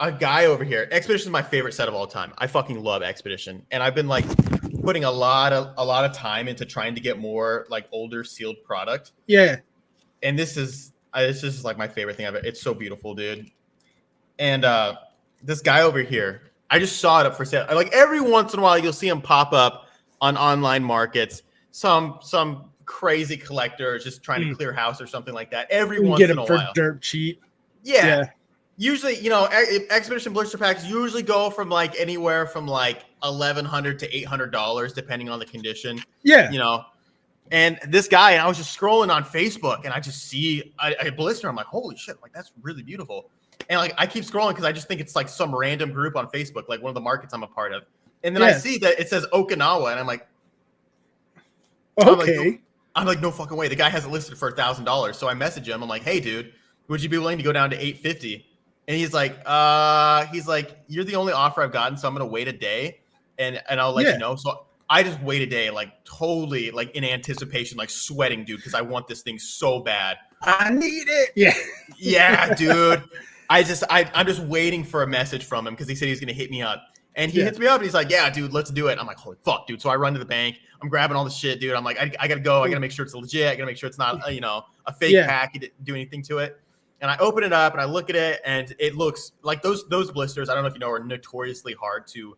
a guy over here, Expedition is my favorite set of all time. I fucking love Expedition, and I've been like putting a lot of time into trying to get more like older sealed product. Yeah. And this is like my favorite thing ever. It's so beautiful, dude. And this guy over here, I just saw it up for sale. Like every once in a while, you'll see him pop up on online markets. Some crazy collector is just trying to clear house or something like that. Every once in a while, get him for dirt cheap. Yeah. Usually, Expedition blister packs usually go from like anywhere from like $1,100 to $800, depending on the condition. Yeah. And this guy, and I was just scrolling on Facebook, and I just see a blister. I'm like, holy shit! Like that's really beautiful. And like I keep scrolling because I just think it's like some random group on Facebook, like one of the markets I'm a part of. And then I see that it says Okinawa, and I'm like, okay. I'm like, no fucking way. The guy has it listed for $1,000. So I message him. I'm like, hey, dude, would you be willing to go down to $850? And he's like, you're the only offer I've gotten, so I'm gonna wait a day, and I'll let you know. So I just wait a day, like totally, like in anticipation, like sweating, dude, because I want this thing so bad. I need it. Yeah, dude. I'm just waiting for a message from him because he said he's gonna hit me up, and he hits me up, and he's like, yeah, dude, let's do it. I'm like, holy fuck, dude. So I run to the bank. I'm grabbing all the shit, dude. I'm like, I gotta go. I gotta make sure it's legit. I gotta make sure it's not, a fake pack. He didn't do anything to it. And I open it up and I look at it, and it looks like those blisters. I don't know if you know, are notoriously hard to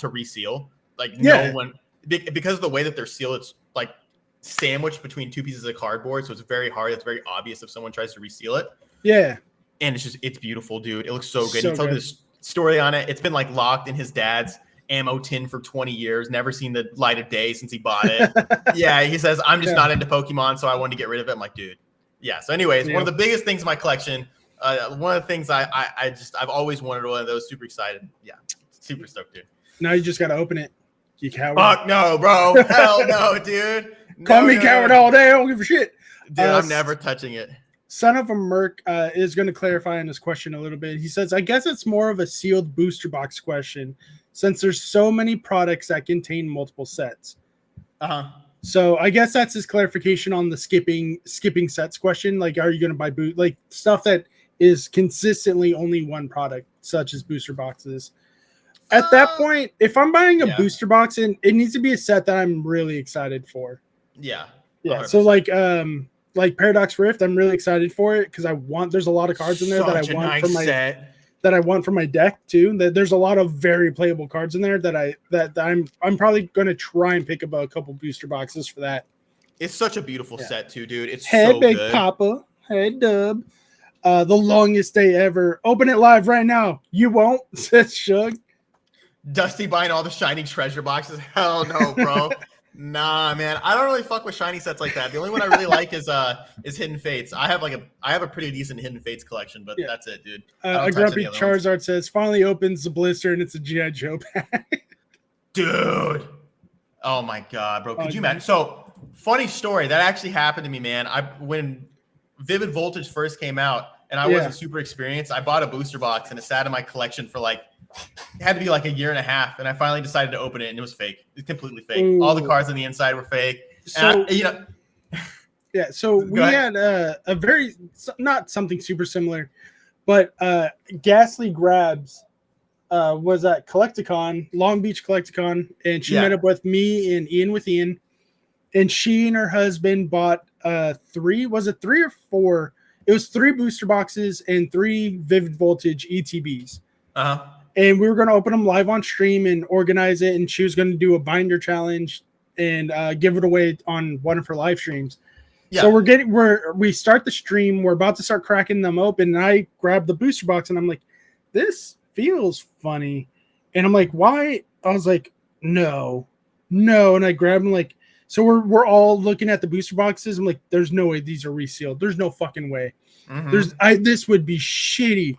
reseal. Like no one, because of the way that they're sealed, it's like sandwiched between two pieces of cardboard, so it's very hard. It's very obvious if someone tries to reseal it. Yeah, and it's beautiful, dude. It looks so good. He told me this story on it. It's been like locked in his dad's ammo tin for 20 years. Never seen the light of day since he bought it. Yeah, he says I'm just not into Pokemon, so I wanted to get rid of it. I'm like, dude. Yeah. So, anyways, one of the biggest things in my collection. One of the things I've always wanted one of those. Super excited. Yeah. Super stoked, dude. Now you just gotta open it. You coward. Fuck no, bro. Hell no, dude. Call me coward all day. I don't give a shit. Dude, I'm never touching it. Son of a Merc is going to clarify on his question a little bit. He says, I guess it's more of a sealed booster box question, since there's so many products that contain multiple sets. So I guess that's his clarification on the skipping sets question. Like, are you going to buy like stuff that is consistently only one product, such as booster boxes? At that point, if I'm buying a booster box, and it needs to be a set that I'm really excited for. Yeah. Yeah. 100%. So like, like Paradox Rift. I'm really excited for it because there's a lot of cards in there that I Such a want nice for my set. that I want for my deck too. There's a lot of very playable cards in there that I'm probably going to try and pick up a couple booster boxes for that. It's such a beautiful set too, dude. It's Hey, so Big good. Papa. Hey, Dub. The longest day ever. Open it live right now. You won't, says Shug. Dusty buying all the shiny treasure boxes. Hell no, bro. Nah, man. I don't really fuck with shiny sets like that. The only one I really like is Hidden Fates. I have a pretty decent Hidden Fates collection, but that's it, dude. A grumpy Charizard says finally opens the blister and it's a GI Joe pack. Dude. Oh my god, bro. Could you imagine? So funny story. That actually happened to me, man. When Vivid Voltage first came out and I wasn't super experienced, I bought a booster box and it sat in my collection for like it had to be like a year and a half, and I finally decided to open it, and it was fake. It's completely fake. Ooh. All the cards on the inside were fake. So Yeah. So we had a very not something super similar, but Ghastly Grabs was at Collecticon, Long Beach Collecticon, and she met up with me and Ian with Ian, and she and her husband bought 3 or 4? It was 3 booster boxes and 3 Vivid Voltage ETBs. And we were going to open them live on stream and organize it. And she was going to do a binder challenge and give it away on one of her live streams. Yeah. So we start the stream. We're about to start cracking them open. And I grabbed the booster box and I'm like, this feels funny. And I'm like, why? I was like, no. And I grabbed them like, so we're all looking at the booster boxes. I'm like, there's no way these are resealed. There's no fucking way. This would be shitty.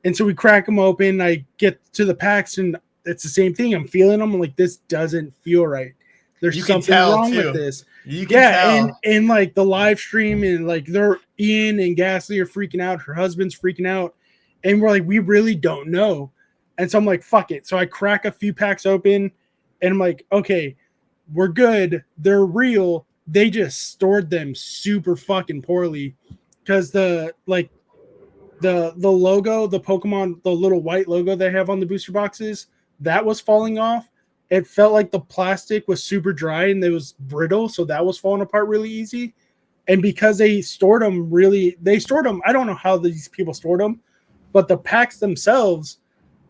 And so we crack them open. I get to the packs, and it's the same thing. I'm feeling them. I'm like, this doesn't feel right. There's something wrong with this. You can tell. And like the live stream, and like they're Ian and Ghastly are freaking out. Her husband's freaking out, and we're like, we really don't know. And so I'm like, fuck it. So I crack a few packs open, and I'm like, okay, we're good. They're real. They just stored them super fucking poorly because the logo, the Pokemon, the little white logo they have on the booster boxes, that was falling off. It felt like the plastic was super dry and it was brittle, so that was falling apart really easy. And because they stored them, I don't know how these people stored them, but the packs themselves,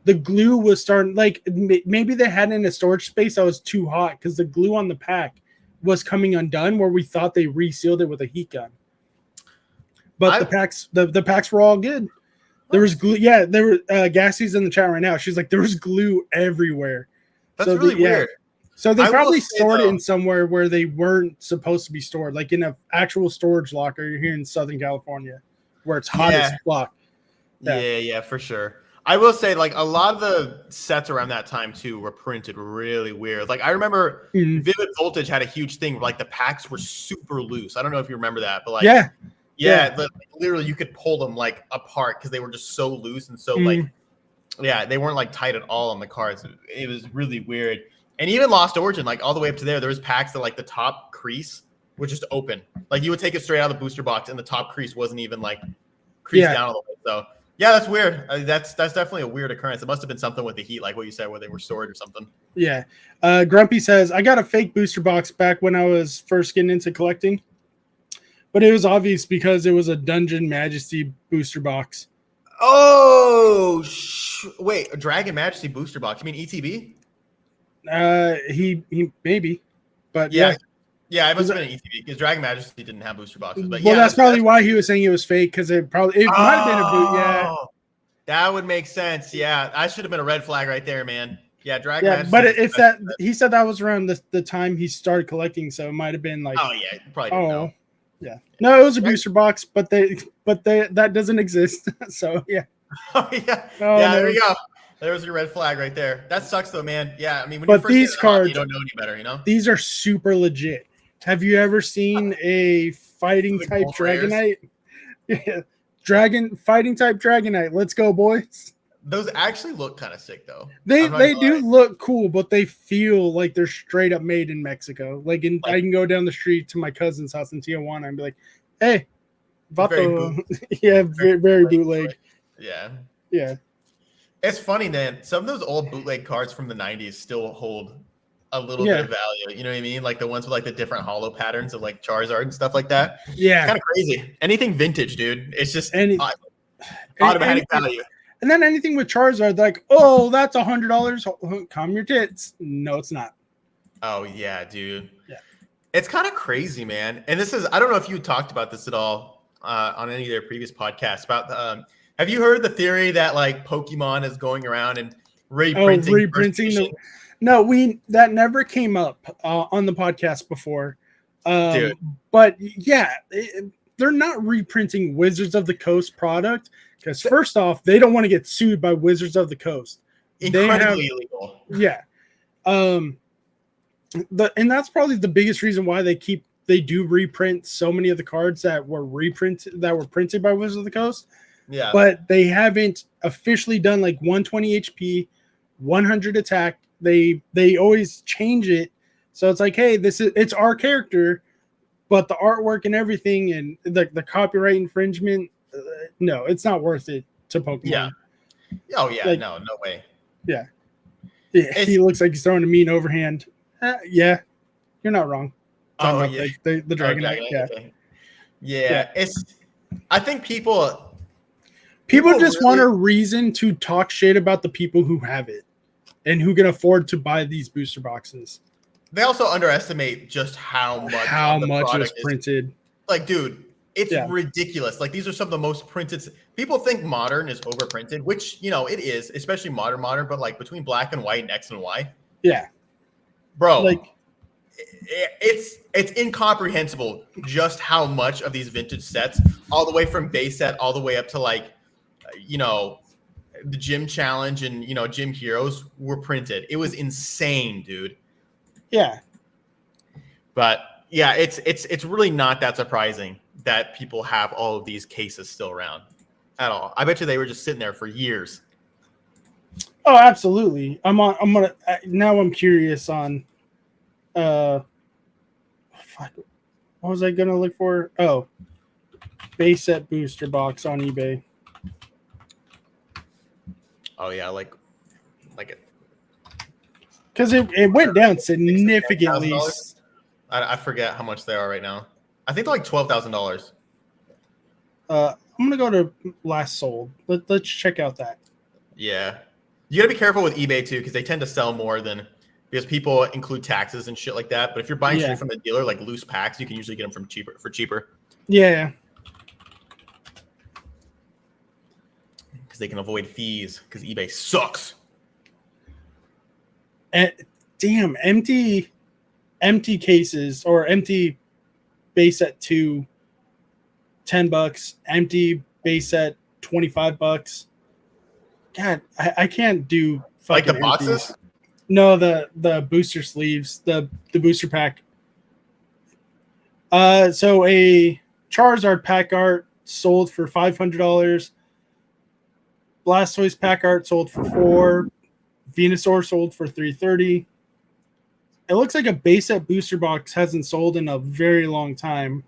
the glue was starting, like maybe they had it in a storage space that was too hot because the glue on the pack was coming undone where we thought they resealed it with a heat gun. But the packs were all good. There was glue. Yeah, there were Gassie's in the chat right now. She's like, there was glue everywhere. That's really weird. So they probably stored it in somewhere where they weren't supposed to be stored, like in an actual storage locker here in Southern California, where it's hot as fuck. Yeah, for sure. I will say, like, a lot of the sets around that time too were printed really weird. Like, I remember Vivid Voltage had a huge thing where, like, the packs were super loose. I don't know if you remember that, but like, literally you could pull them like apart because they were just so loose and so like, they weren't like tight at all on the cards. It was really weird. And even Lost Origin, like all the way up to there was packs that like the top crease would just open. Like you would take it straight out of the booster box and the top crease wasn't even like creased down a little bit. So yeah, that's weird. That's definitely a weird occurrence. It must have been something with the heat, like what you said, where they were stored or something. Yeah. Grumpy says, I got a fake booster box back when I was first getting into collecting. But it was obvious because it was a Dungeon Majesty booster box. Oh, wait, a Dragon Majesty booster box. You mean ETB? He maybe, but yeah, it must have been an ETB because Dragon Majesty didn't have booster boxes. But that's probably why he was saying it was fake because it might have been a boot. Yeah, that would make sense. Yeah, I should have been a red flag right there, man. Yeah, Dragon Majesty. But he said that was around the time he started collecting, so it might have been like. Oh yeah, probably didn't know. Yeah. No, it was a booster box, but that doesn't exist. So yeah. Oh yeah. There you go. There's your red flag right there. That sucks though, man. Yeah, I mean, when you first these cards, you don't know any better, you know. These are super legit. Have you ever seen a fighting type Dragonite? Yeah, fighting type Dragonite. Let's go, boys. Those actually look kind of sick though. They do look cool, but they feel like they're straight up made in Mexico. Like I can go down the street to my cousin's house in Tijuana and be like, "Hey, Vato." Yeah, very bootleg. Yeah. It's funny, man. Some of those old bootleg cards from the 90s still hold a little bit of value. You know what I mean? Like the ones with like the different hollow patterns of like Charizard and stuff like that. Yeah. Kind of crazy. Anything vintage, dude. It's just automatic value. And then anything with Charizard, like, oh, that's $100. Calm your tits. No, it's not. Oh yeah, dude. Yeah. It's kind of crazy, man. And this is, I don't know if you talked about this at all on any of their previous podcasts about, have you heard the theory that like Pokemon is going around and reprinting that never came up on the podcast before. Dude. But yeah, they're not reprinting Wizards of the Coast product because first off, they don't want to get sued by Wizards of the Coast. Incredibly illegal. Yeah. And that's probably the biggest reason why they do reprint so many of the cards that were printed by Wizards of the Coast. Yeah. But they haven't officially done like 120 HP, 100 attack. They always change it. So it's like, hey, it's our character, but the artwork and everything and the copyright infringement, no, it's not worth it to Pokemon. Yeah. Oh yeah, like, no way. Yeah. He looks like he's throwing a mean overhand. Yeah, you're not wrong. Oh yeah, the Dragonite. Yeah. I think people just want a reason to talk shit about the people who have it and who can afford to buy these booster boxes. They also underestimate just how much is printed. Like, dude, it's ridiculous. Like, these are some of the most printed. People think Modern is overprinted, which, you know, it is, especially Modern, but like between Black and White and X and Y. Yeah. Bro, like it's incomprehensible just how much of these vintage sets, all the way from base set, all the way up to like, you know, the Gym Challenge and, you know, Gym Heroes were printed. It was insane, dude. Yeah. But yeah, it's really not that surprising that people have all of these cases still around at all. I bet you they were just sitting there for years. Oh, absolutely. I'm curious on what was I gonna look for? Oh, base set booster box on eBay. Oh yeah, like it. Because it went down significantly. I forget how much they are right now. I think they're like $12,000. I'm gonna go to last sold. Let's check out that. Yeah, you gotta be careful with eBay too, because they tend to sell more because people include taxes and shit like that. But if you're buying straight from the dealer, like loose packs, you can usually get them for cheaper. Yeah. Because they can avoid fees. Because eBay sucks. Damn, empty cases or empty base set $10, empty base set $25. God, I can't do like the empties. boxes. No, the booster sleeves, the booster pack. So a Charizard pack art sold for $500. Blastoise pack art sold for $400. Venusaur sold for $330. It looks like a base set booster box hasn't sold in a very long time.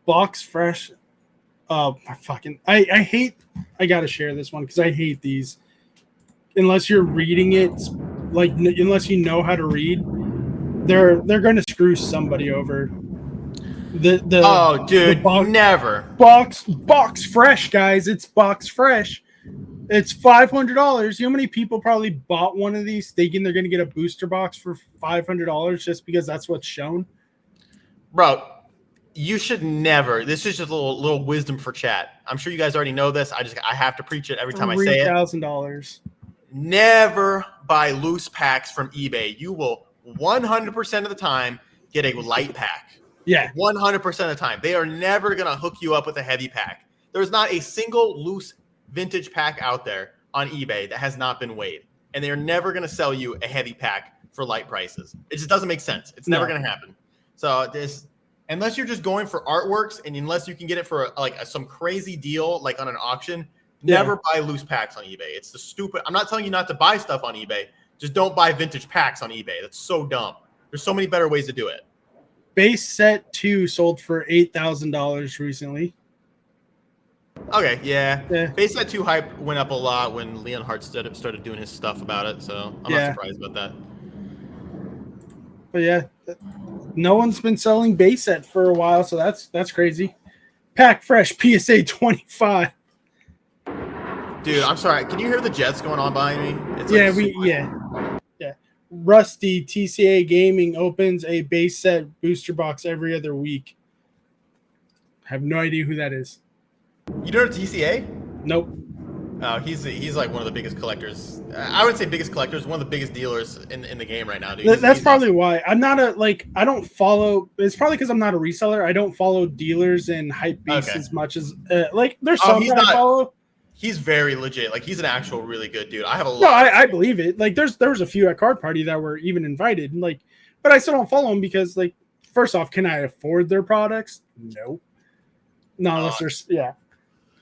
Box fresh. Oh, I gotta share this one because I hate these. Unless you're reading it, like unless you know how to read, they're gonna screw somebody over. Never. Box fresh, guys. It's box fresh. It's $500. You know how many people probably bought one of these thinking they're gonna get a booster box for $500 just because that's what's shown? Bro, you should never. This is just a little wisdom for chat. I'm sure you guys already know this. I have to preach it every time I say it. $3,000. Never buy loose packs from eBay. You will 100% of the time get a light pack. Yeah. 100% of the time. They are never going to hook you up with a heavy pack. There's not a single loose vintage pack out there on eBay that has not been weighed. And they're never going to sell you a heavy pack for light prices. It just doesn't make sense. It's never going to happen. So unless you're just going for artworks and unless you can get it for some crazy deal, like on an auction, never buy loose packs on eBay. It's the stupid. I'm not telling you not to buy stuff on eBay. Just don't buy vintage packs on eBay. That's so dumb. There's so many better ways to do it. Base set 2 sold for $8,000 recently. Okay, yeah. Yeah, Base set 2 hype went up a lot when Leon Hart started doing his stuff about it, so I'm not yeah, surprised about that. but yeah, no one's been selling base set for a while, so that's crazy. Pack Fresh PSA 25. Dude, I'm sorry. Can you hear the jets going on behind me? It's like Yeah, super. yeah. Rusty TCA Gaming opens a base set booster box every other week. I have no idea who that is. You know TCA? Nope. He's like one of the biggest collectors. I wouldn't say biggest collectors, one of the biggest dealers in the game right now, dude. That's He's probably awesome. why I'm not a like. I don't follow. It's probably because I'm not a reseller. I don't follow dealers and hype beasts Okay. as much as like. There's Oh, some he's that I not. follow. He's very legit. Like he's an actual really good dude. I have a No, lot of. I believe it. Like there was a few at Card Party that were even invited. Like, but I still don't follow them because like, first off, can I afford their products? No. Not unless there's yeah.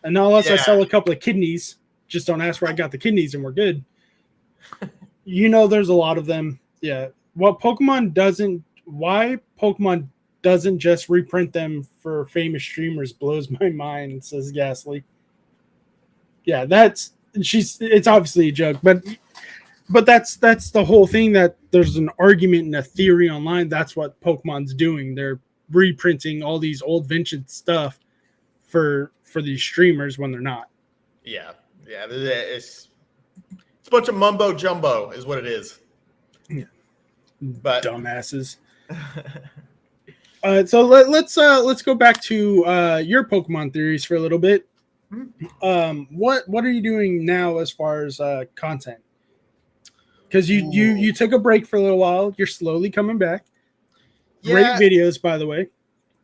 And not unless I Yeah. sell a couple of kidneys. Just don't ask where I got the kidneys and we're good. You know, there's a lot of them. Yeah. What Pokemon doesn't, why Pokemon doesn't just reprint them for famous streamers blows my mind, says Ghastly. Yeah, it's obviously a joke, but that's the whole thing, that there's an argument and a theory online. That's what Pokemon's doing. They're reprinting all these old vintage stuff for these streamers when they're not. Yeah. It's a bunch of mumbo jumbo, is what it is. Yeah. But Dumbasses. So let's go back to your Pokemon theories for a little bit. What are you doing now as far as content? Because you took a break for a little while. You're slowly coming back. yeah. Great videos, by the way.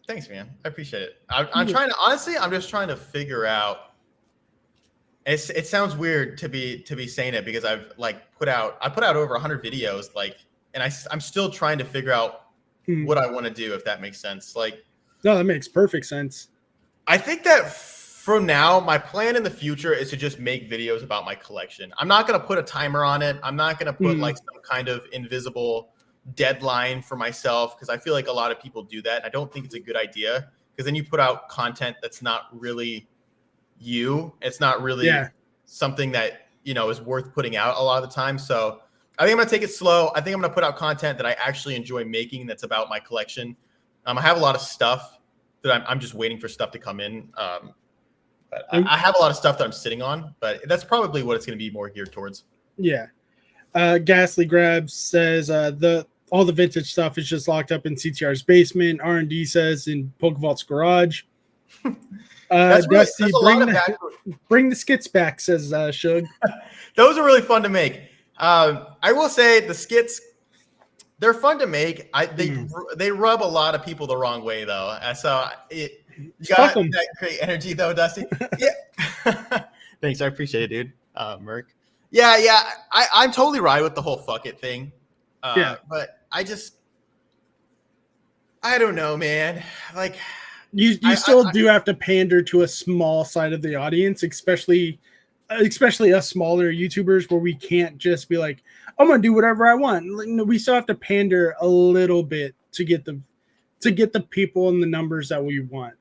Thanks, man. I appreciate it. I'm trying to honestly. I'm just trying to figure out. It sounds weird to be saying it because I've like put out over 100 videos, like, and I'm still trying to figure out what I want to do, if that makes sense. Like, No, that makes perfect sense. I think that from now, my plan in the future is to just make videos about my collection. I'm not going to put a timer on it. I'm not going to put like some kind of invisible deadline for myself, because I feel like a lot of people do that. I don't think it's a good idea, because then you put out content that's not really you. It's not really something that, you know, is worth putting out a lot of the time. So I think I'm going to take it slow. I think I'm going to put out content that I actually enjoy making that's about my collection. I have a lot of stuff that I'm just waiting for stuff to come in. But I have a lot of stuff that I'm sitting on, but that's probably what it's going to be more geared towards. Yeah. Ghastly Grabs says all the vintage stuff is just locked up in CTR's basement. R&D says in Pokevault's garage. That's really, Dusty, bring the skits back, says Shug. Those are really fun to make. I will say the skits, they're fun to make. They rub a lot of people the wrong way, though. So you got that great energy, though, Dusty. Yeah. Thanks. I appreciate it, dude. Merc. Yeah. I'm totally right with the whole fuck it thing. But I don't know, man. Like, you still do have to pander to a small side of the audience, especially us smaller YouTubers, where we can't just be like, I'm gonna do whatever I want. We still have to pander a little bit to get the people and the numbers that we want.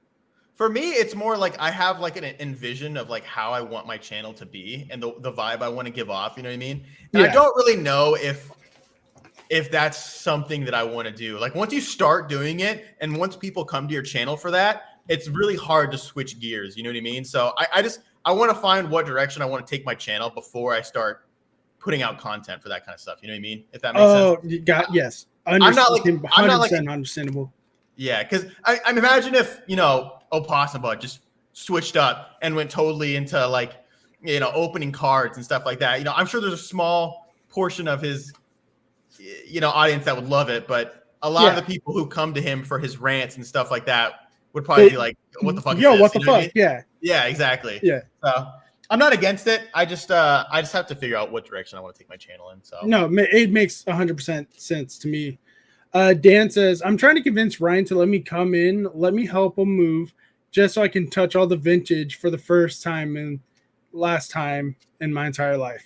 For me, it's more like I have like an envision of like how I want my channel to be and the vibe I want to give off. You know what I mean? And I don't really know if that's something that I want to do. Like, once you start doing it and once people come to your channel for that, it's really hard to switch gears. You know what I mean? So I want to find what direction I want to take my channel before I start putting out content for that kind of stuff. You know what I mean? If that makes sense. Oh, you got, yes. I'm not like 100% understandable. Yeah, because I imagine if, you know, Opossum Bud just switched up and went totally into like, you know, opening cards and stuff like that. You know, I'm sure there's a small portion of his, you know, audience that would love it, but a lot of the people who come to him for his rants and stuff like that would probably be like, what the fuck is this? What the fuck? I mean? Yeah, exactly. Yeah. So I'm not against it. I just have to figure out what direction I want to take my channel in. So no, it makes 100% sense to me. Dan says, I'm trying to convince Ryan to let me come in, let me help him move, just so I can touch all the vintage for the first time and last time in my entire life.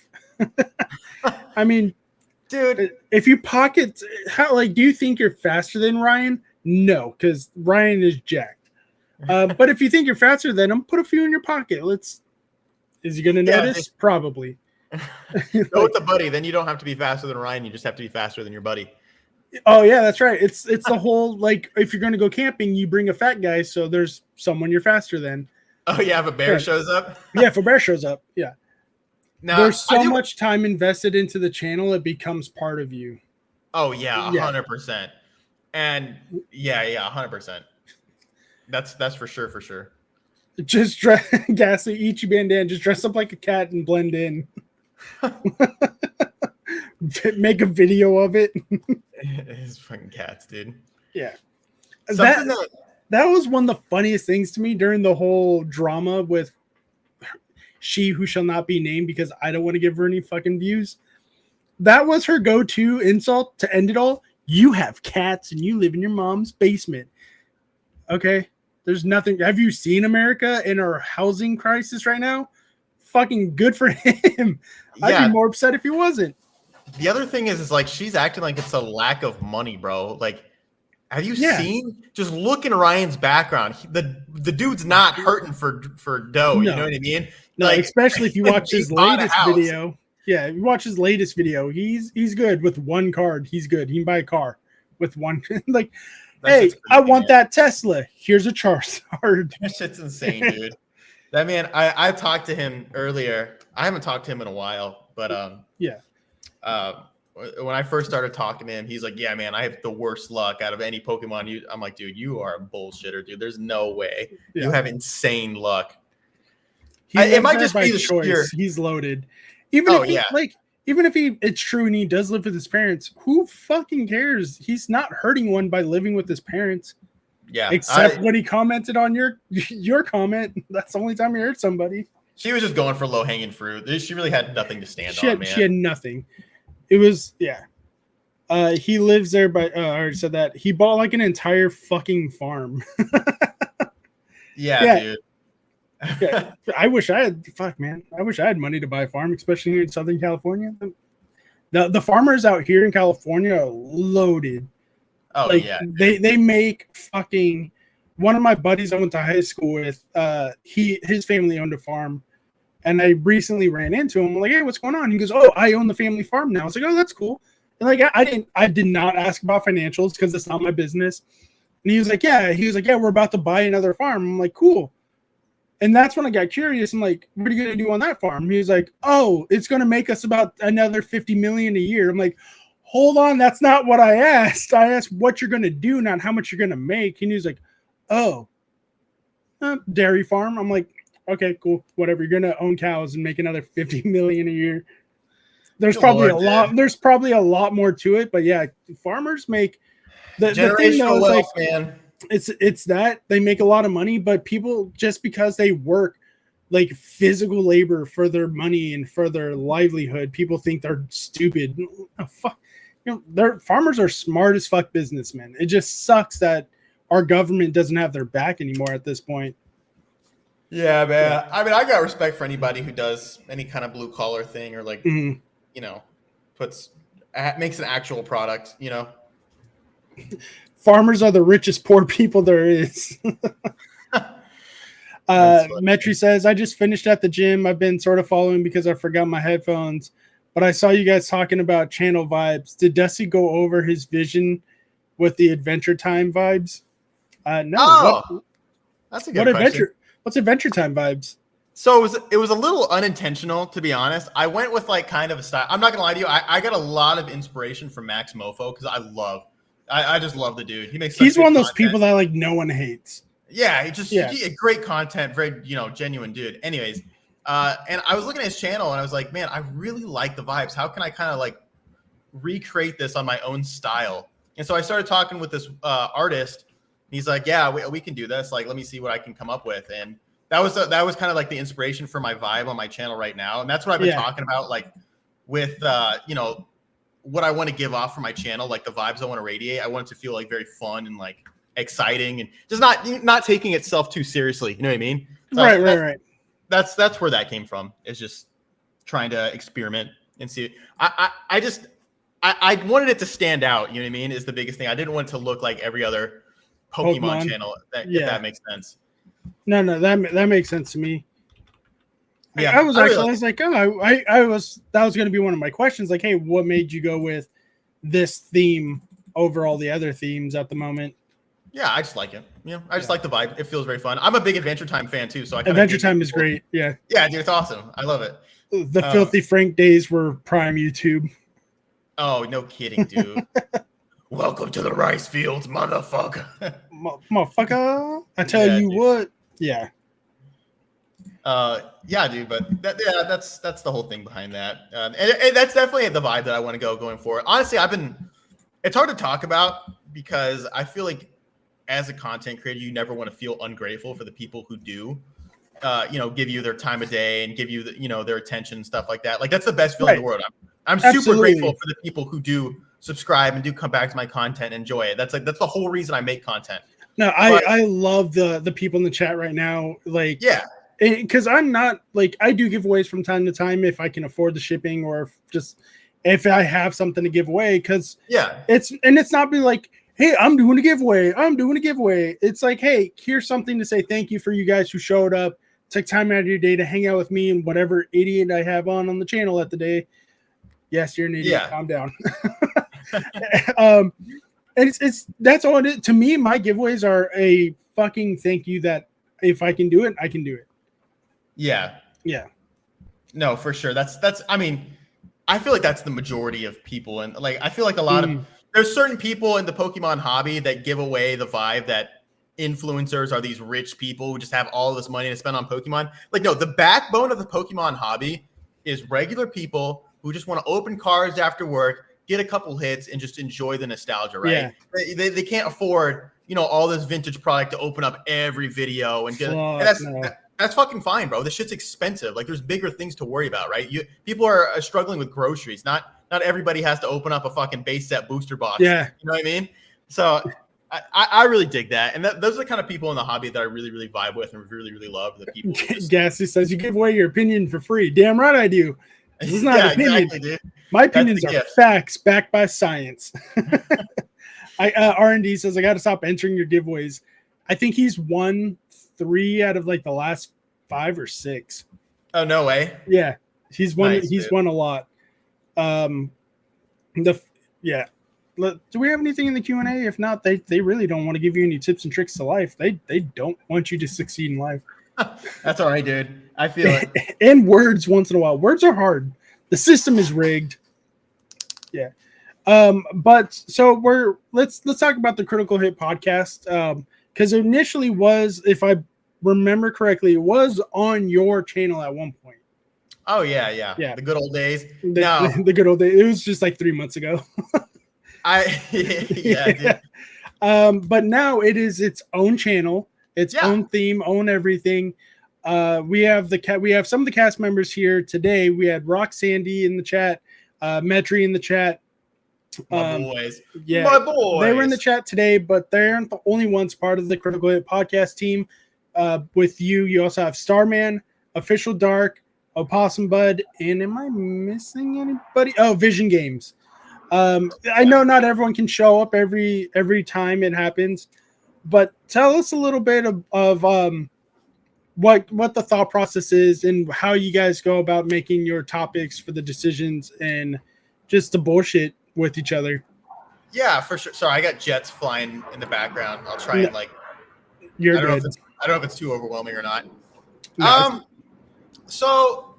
I mean, dude, if you do you think you're faster than Ryan? No, because Ryan is jacked. But if you think you're faster than him, put a few in your pocket. Is he going to notice? Probably. Go with the buddy. Then you don't have to be faster than Ryan. You just have to be faster than your buddy. Oh yeah, that's right. It's the whole, like, if you're going to go camping, you bring a fat guy, so there's someone you're faster than. Oh yeah, if a bear shows up. Yeah, if a bear shows up. Yeah. Now, there's so much time invested into the channel, it becomes part of you. Oh yeah, 100%. And yeah, 100%. That's for sure. Just Gassy Ichiban, just dress up like a cat and blend in. Make a video of it. It's fucking cats, dude. Yeah. That was one of the funniest things to me during the whole drama with She Who Shall Not Be Named, because I don't want to give her any fucking views. That was her go-to insult to end it all. You have cats and you live in your mom's basement. Okay. There's nothing. Have you seen America in our housing crisis right now? Fucking good for him. I'd be more upset if he wasn't. The other thing is like she's acting like it's a lack of money, bro. Like, have you seen? Just look in Ryan's background. The dude's not hurting for dough. No. You know what I mean? No, like, especially if you watch his latest video. Yeah, if you watch his latest video, he's good with one card. He's good. He can buy a car with one. Like, hey, I want that Tesla. Here's a Charizard. That shit's insane, dude. That man, I talked to him earlier. I haven't talked to him in a while, but when I first started talking to him, he's like, yeah, man, I have the worst luck out of any Pokemon. I'm like, dude, you are a bullshitter, dude. There's no way. You have insane luck. It might just be the choice. He's loaded. Even if it's true and he does live with his parents, who fucking cares? He's not hurting one by living with his parents. Yeah. Except when he commented on your comment. That's the only time he hurt somebody. She was just going for low hanging fruit. She really had nothing to stand on, man. She had nothing. It was, he lives there, but I already said that. He bought like an entire fucking farm. Dude. Yeah, I wish I had money to buy a farm, especially here in Southern California. The farmers out here in California are loaded. Oh, like, yeah. They make fucking. One of my buddies I went to high school with, his family owned a farm, and I recently ran into him. I'm like, hey, what's going on? He goes, oh, I own the family farm now. I was like, oh, that's cool. And like, I did not ask about financials because it's not my business. And he was like, yeah, we're about to buy another farm. I'm like, cool. And that's when I got curious. I'm like, what are you going to do on that farm? He was like, oh, it's going to make us about another $50 million a year. I'm like, hold on. That's not what I asked. I asked what you're going to do, not how much you're going to make. And he was like, oh, dairy farm. I'm like, okay, cool. Whatever. You're going to own cows and make another $50 million a year. There's probably a lot more to it, but yeah, farmers make the thing though, wealth, like, man. It's that they make a lot of money, but people, just because they work like physical labor for their money and for their livelihood, people think they're stupid. Oh, fuck. Their farmers are smart as fuck businessmen. It just sucks that our government doesn't have their back anymore at this point. Yeah, man. Yeah. I mean, I got respect for anybody who does any kind of blue collar thing or like, makes an actual product, Farmers are the richest poor people there is. Metri says, I just finished at the gym. I've been sort of following because I forgot my headphones, but I saw you guys talking about channel vibes. Did Dusty go over his vision with the Adventure Time vibes? No. Oh, that's a good question. What's Adventure Time vibes? So it was a little unintentional, to be honest. I went with like kind of a style. I'm not gonna lie to you. I got a lot of inspiration from Max Mofo because I just love the dude. He's one of those people that like no one hates. Yeah, he great content, very genuine dude. Anyways, and I was looking at his channel and I was like, man, I really like the vibes. How can I kind of like recreate this on my own style? And so I started talking with this artist. And he's like, yeah, we can do this. Like, let me see what I can come up with. And that was kind of like the inspiration for my vibe on my channel right now. And that's what I've been talking about, like with what I want to give off for my channel, like the vibes I want to radiate. I want it to feel like very fun and like exciting and just not taking itself too seriously. You know what I mean? So right. That's where that came from. Is just trying to experiment and see. I wanted it to stand out. You know what I mean? Is the biggest thing. I didn't want it to look like every other Pokemon channel. If that makes sense. No, that makes sense to me. Yeah, I was like, oh, I was that was going to be one of my questions. Like, hey, what made you go with this theme over all the other themes at the moment? Yeah, I just like it. I just like the vibe. It feels very fun. I'm a big Adventure Time fan too, so I kind of Adventure Time is great. Yeah, yeah, dude, it's awesome. I love it. The Filthy Frank days were prime YouTube. Oh, no kidding, dude. Welcome to the rice fields, motherfucker. Motherfucker. I tell you dude. what. Yeah. Yeah, dude, but that's the whole thing behind that. And that's definitely the vibe that I want to going forward. Honestly, it's hard to talk about because I feel like as a content creator, you never want to feel ungrateful for the people who do, give you their time of day and give you their attention and stuff like that. Like that's the best feeling in the world. I'm super grateful for the people who do subscribe and do come back to my content and enjoy it. That's the whole reason I make content. No, I love the people in the chat right now. Like, yeah, because I'm not like I do giveaways from time to time if I can afford the shipping or if I have something to give away. Because it's not be like, hey, I'm doing a giveaway. It's like, hey, here's something to say thank you for you guys who showed up, took time out of your day to hang out with me and whatever idiot I have on the channel at the day. Yes, you're an idiot. Yeah. Calm down. And it's that's all it is. To me, my giveaways are a fucking thank you that if I can do it, I can do it. Yeah. Yeah. No, for sure. That's I mean, I feel like that's the majority of people. And like I feel like a lot of there's certain people in the Pokemon hobby that give away the vibe that influencers are these rich people who just have all this money to spend on Pokemon. Like, no, the backbone of the Pokemon hobby is regular people who just want to open cards after work, get a couple hits, and just enjoy the nostalgia, right? Yeah. They can't afford, all this vintage product to open up every video and get that's fucking fine, bro. This shit's expensive. Like, there's bigger things to worry about, right? People are struggling with groceries. Not everybody has to open up a fucking base set booster box. Yeah. You know what I mean? So I really dig that. And those are the kind of people in the hobby that I really, really vibe with and really, really love. The people. Gassy says you give away your opinion for free. Damn right I do. This is not opinion. Exactly, dude. My opinions are facts backed by science. R&D says I got to stop entering your giveaways. I think he's won 3 out of like the last 5 or 6. Oh, no way. Yeah. He's won. Nice, he's won a lot. Do we have anything in the Q&A? If not, they really don't want to give you any tips and tricks to life. They don't want you to succeed in life. That's all right, dude. I feel it. And words once in a while. Words are hard. The system is rigged. Yeah. But so let's talk about the Critical Hit podcast. Because initially was, if I remember correctly, it was on your channel at one point. Oh yeah. The good old days. The good old days. It was just like 3 months ago. Dude. But now it is its own channel, its own theme, own everything. We have some of the cast members here today. We had Rock Sandy in the chat, Metri in the chat. My boys. Yeah, my boys. They were in the chat today, but they aren't the only ones part of the Critical Hit podcast team. With you also have Starman, Official Dark, Opossum Bud, and am I missing anybody? Oh, Vision Games. I know not everyone can show up every time it happens, but tell us a little bit of what the thought process is and how you guys go about making your topics for the decisions and just the bullshit with each other. Yeah, for sure. Sorry, I got jets flying in the background. I'll try and You're good. I don't know if it's too overwhelming or not. No. So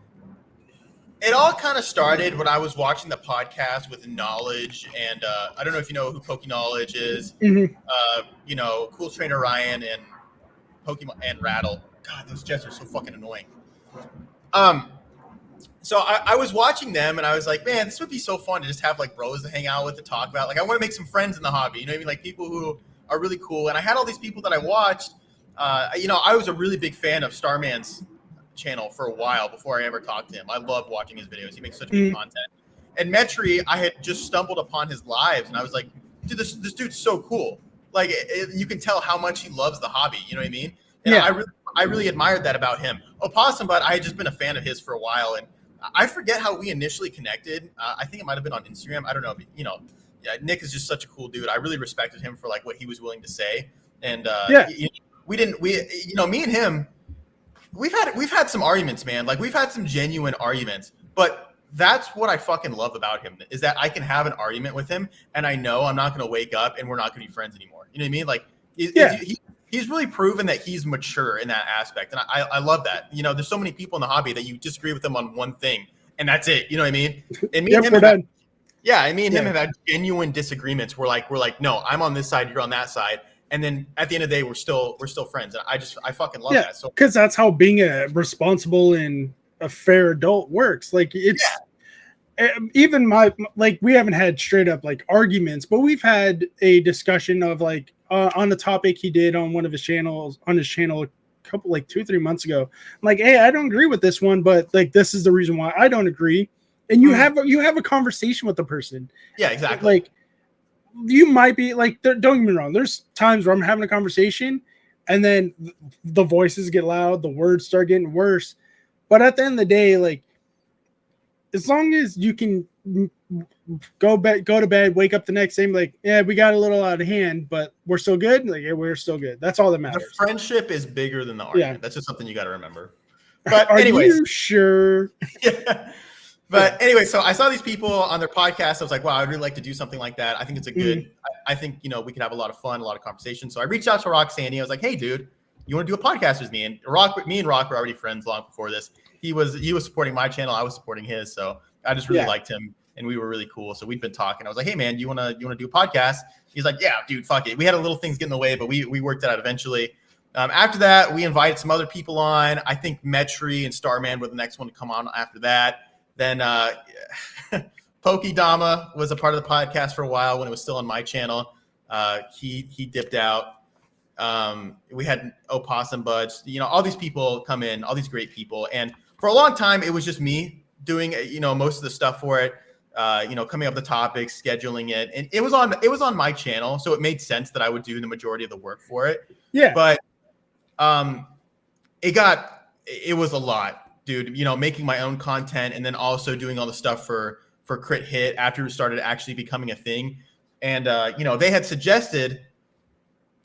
it all kind of started when I was watching the podcast with Knowledge, and I don't know if you know who Knowledge is. Mm-hmm. Cool Trainer Ryan and Pokemon and Rattle. God, those jets are so fucking annoying. So I was watching them, and I was like, man, this would be so fun to just have like bros to hang out with, to talk about. Like, I want to make some friends in the hobby. You know what I mean? Like people who are really cool. And I had all these people that I watched. I was a really big fan of Starman's channel for a while before I ever talked to him. I love watching his videos. He makes such good content. And Metri, I had just stumbled upon his lives, and I was like, dude, this dude's so cool. Like, you can tell how much he loves the hobby. You know what I mean? And I really admired that about him. Opossum, but I had just been a fan of his for a while, and I forget how we initially connected. I think it might have been on Instagram. I don't know. Nick is just such a cool dude. I really respected him for like what he was willing to say. And me and him, we've had some arguments, man. Like we've had some genuine arguments, but that's what I fucking love about him is that I can have an argument with him and I know I'm not going to wake up and we're not going to be friends anymore. You know what I mean? Like he's really proven that he's mature in that aspect. And I love that. You know, there's so many people in the hobby that you disagree with them on one thing and that's it. You know what I mean? And me and him have had genuine disagreements. We're like, no, I'm on this side, you're on that side. And then at the end of the day, we're still friends. And I fucking love that. So because that's how being a responsible and a fair adult works. Like it's even we haven't had straight up like arguments, but we've had a discussion of like on the topic he did on his channel a couple 2-3 months ago. I'm like, hey, I don't agree with this one, but like this is the reason why I don't agree. And you have a conversation with the person. Yeah, exactly. Like you might be like, don't get me wrong. There's times where I'm having a conversation and then the voices get loud, the words start getting worse. But at the end of the day, like as long as you can go to bed, wake up the next day, like, yeah, we got a little out of hand, but we're still good. Like, yeah, we're still good. That's all that matters. The friendship is bigger than the argument. Yeah. That's just something you got to remember. But are anyways, you sure? Yeah. But anyway, so I saw these people on their podcast. I was like, wow, I'd really like to do something like that. I think it's a good, I think, we could have a lot of fun, a lot of conversation. So I reached out to Rock Sandy. I was like, hey, dude, you want to do a podcast with me? And me and Rock were already friends long before this. He was supporting my channel. I was supporting his. So I just really liked him and we were really cool. So we'd been talking. I was like, hey man, you want to do a podcast? He's like, yeah, dude, fuck it. We had a little things get in the way, but we worked it out eventually. After that, we invited some other people on. I think Metri and Starman were the next one to come on after that. Then Pokedama was a part of the podcast for a while when it was still on my channel. He dipped out. We had Opossum Buds. All these people come in, all these great people. And for a long time, it was just me doing, most of the stuff for it. Coming up with the topics, scheduling it. And it was on my channel. So it made sense that I would do the majority of the work for it. Yeah. But it was a lot. Dude, making my own content and then also doing all the stuff for Crit Hit after it started actually becoming a thing. And, they had suggested,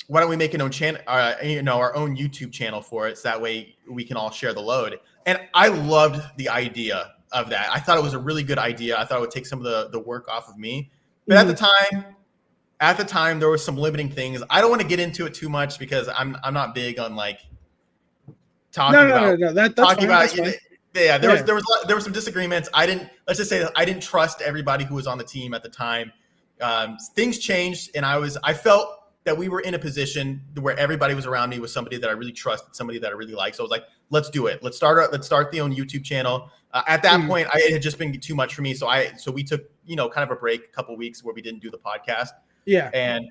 why don't we make an own channel, our own YouTube channel for it. So that way we can all share the load. And I loved the idea of that. I thought it was a really good idea. I thought it would take some of the work off of me. But at the time, there were some limiting things. I don't want to get into it too much because I'm not big on like, talking about. Yeah, there were some disagreements. Let's just say that I didn't trust everybody who was on the team at the time. Things changed, and I felt that we were in a position where everybody was around me with somebody that I really trusted, somebody that I really liked. So I was like, let's do it. Let's start the own YouTube channel. At that point, it had just been too much for me. So we took kind of a break, a couple of weeks where we didn't do the podcast. Yeah, and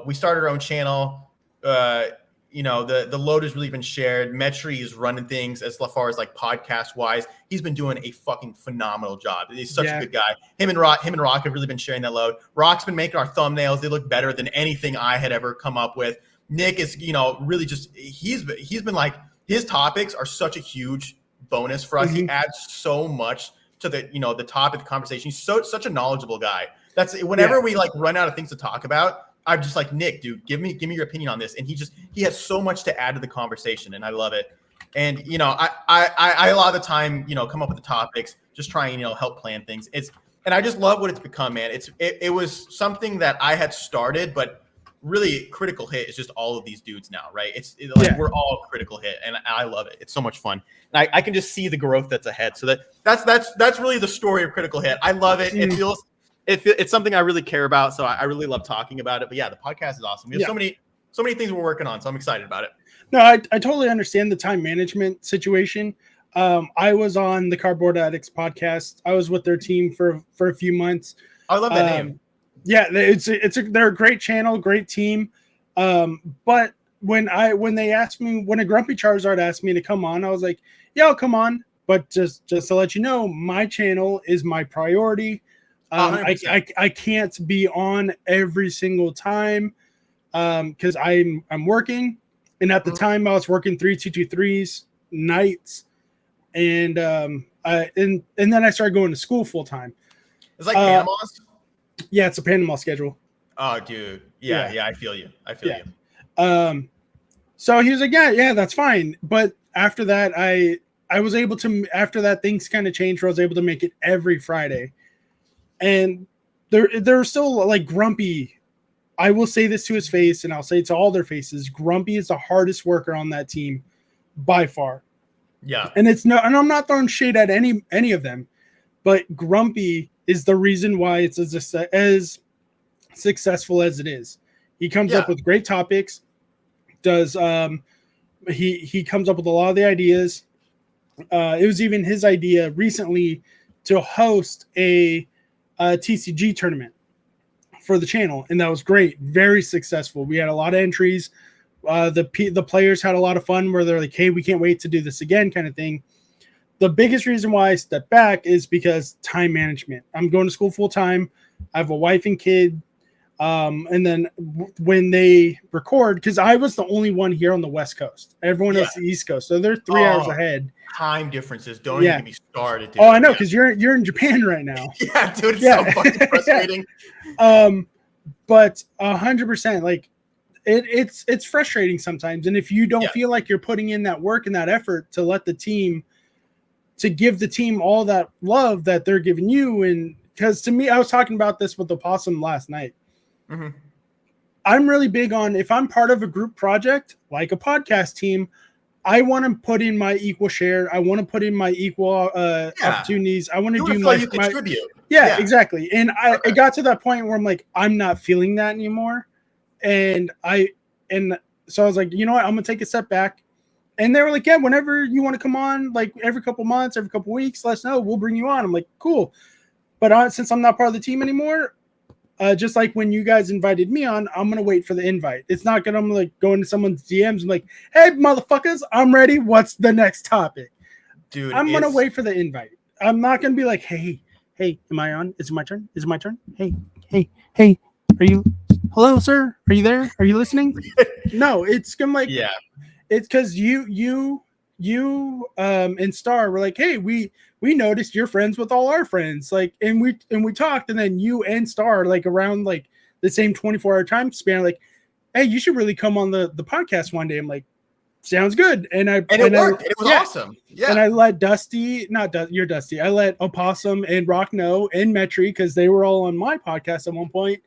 we started our own channel. The load has really been shared. Metri is running things as far as like podcast wise. He's been doing a fucking phenomenal job. He's such a good guy. Him and Rock have really been sharing that load. Rock's been making our thumbnails. They look better than anything I had ever come up with. Nick is, really just, he's been like, his topics are such a huge bonus for us. He adds so much to the topic, the conversation. He's such a knowledgeable guy. That's whenever we like run out of things to talk about, I'm just like, Nick, dude, give me your opinion on this. And he has so much to add to the conversation and I love it. And, I a lot of the time, come up with the topics, just try and, help plan things. And I just love what it's become, man. It was something that I had started, but really Critical Hit is just all of these dudes now, right? We're all Critical Hit and I love it. It's so much fun. And I can just see the growth that's ahead. So that's really the story of Critical Hit. I love it. It feels, it's something I really care about. So I really love talking about it. But yeah, the podcast is awesome. We have so many things we're working on. So I'm excited about it. No, I totally understand the time management situation. I was on the Cardboard Addicts podcast. I was with their team for a few months. I love that name. Yeah, they're a great channel, great team. But when a Grumpy Charizard asked me to come on, I was like, yeah, I'll come on. But just to let you know, my channel is my priority. I can't be on every single time because I'm working, and at the time I was working 3-2-2-3s nights, and then I started going to school full time. It's like Panama's. Yeah, it's a Panama schedule. Oh, dude. Yeah. I feel you. So he was like, yeah, that's fine. But after that, I was able to, after that, things kind of changed where I was able to make it every Friday. And they're still like Grumpy. I will say this to his face, and I'll say it to all their faces. Grumpy is the hardest worker on that team by far. Yeah. And and I'm not throwing shade at any of them, but Grumpy is the reason why it's as successful as it is. He comes up with great topics. He comes up with a lot of the ideas. It was even his idea recently to host a TCG tournament for the channel, and that was great, very successful. We had a lot of entries. The players had a lot of fun where they're like, hey, we can't wait to do this again, kind of thing. The biggest reason why I stepped back is because time management. I'm going to school full time. I have a wife and kid. And then when they record, because I was the only one here on the West Coast, everyone else the East Coast, so they're 3 hours ahead. Time differences don't even get me started. Dude. Oh, I know, because you're in Japan right now. Yeah, dude, it's so fucking frustrating. But 100%, like it's frustrating sometimes, and if you don't feel like you're putting in that work and that effort to let the team, to give the team all that love that they're giving you, and because to me, I was talking about this with Opossum last night. Mm-hmm. I'm really big on, if I'm part of a group project like a podcast team, I want to put in my equal share. I want to put in my equal opportunities. I want to do you contribute. Yeah, exactly. And it got to that point where I'm like, I'm not feeling that anymore. And so I was like, you know what? I'm gonna take a step back. And they were like, yeah, whenever you want to come on, like every couple months, every couple weeks, let us know. We'll bring you on. I'm like, cool. But since I'm not part of the team anymore, just like when you guys invited me on, I'm gonna wait for the invite. It's not gonna, I'm like go into someone's DMs and like, hey motherfuckers, I'm ready. What's the next topic? Dude, I'm gonna wait for the invite. I'm not gonna be like, hey, am I on? Is it my turn? Is it my turn? Hey, are you? Hello, sir. Are you there? Are you listening? No, it's gonna like, it's because you and Star were like, hey, we noticed you're friends with all our friends, like, and we talked, and then you and Star, like around like the same 24-hour time span, like, hey, you should really come on the podcast one day. I'm like, sounds good. And it worked. It was awesome. Yeah. And I let you're Dusty. I let Opossum and Rock know, and Metri, because they were all on my podcast at one point.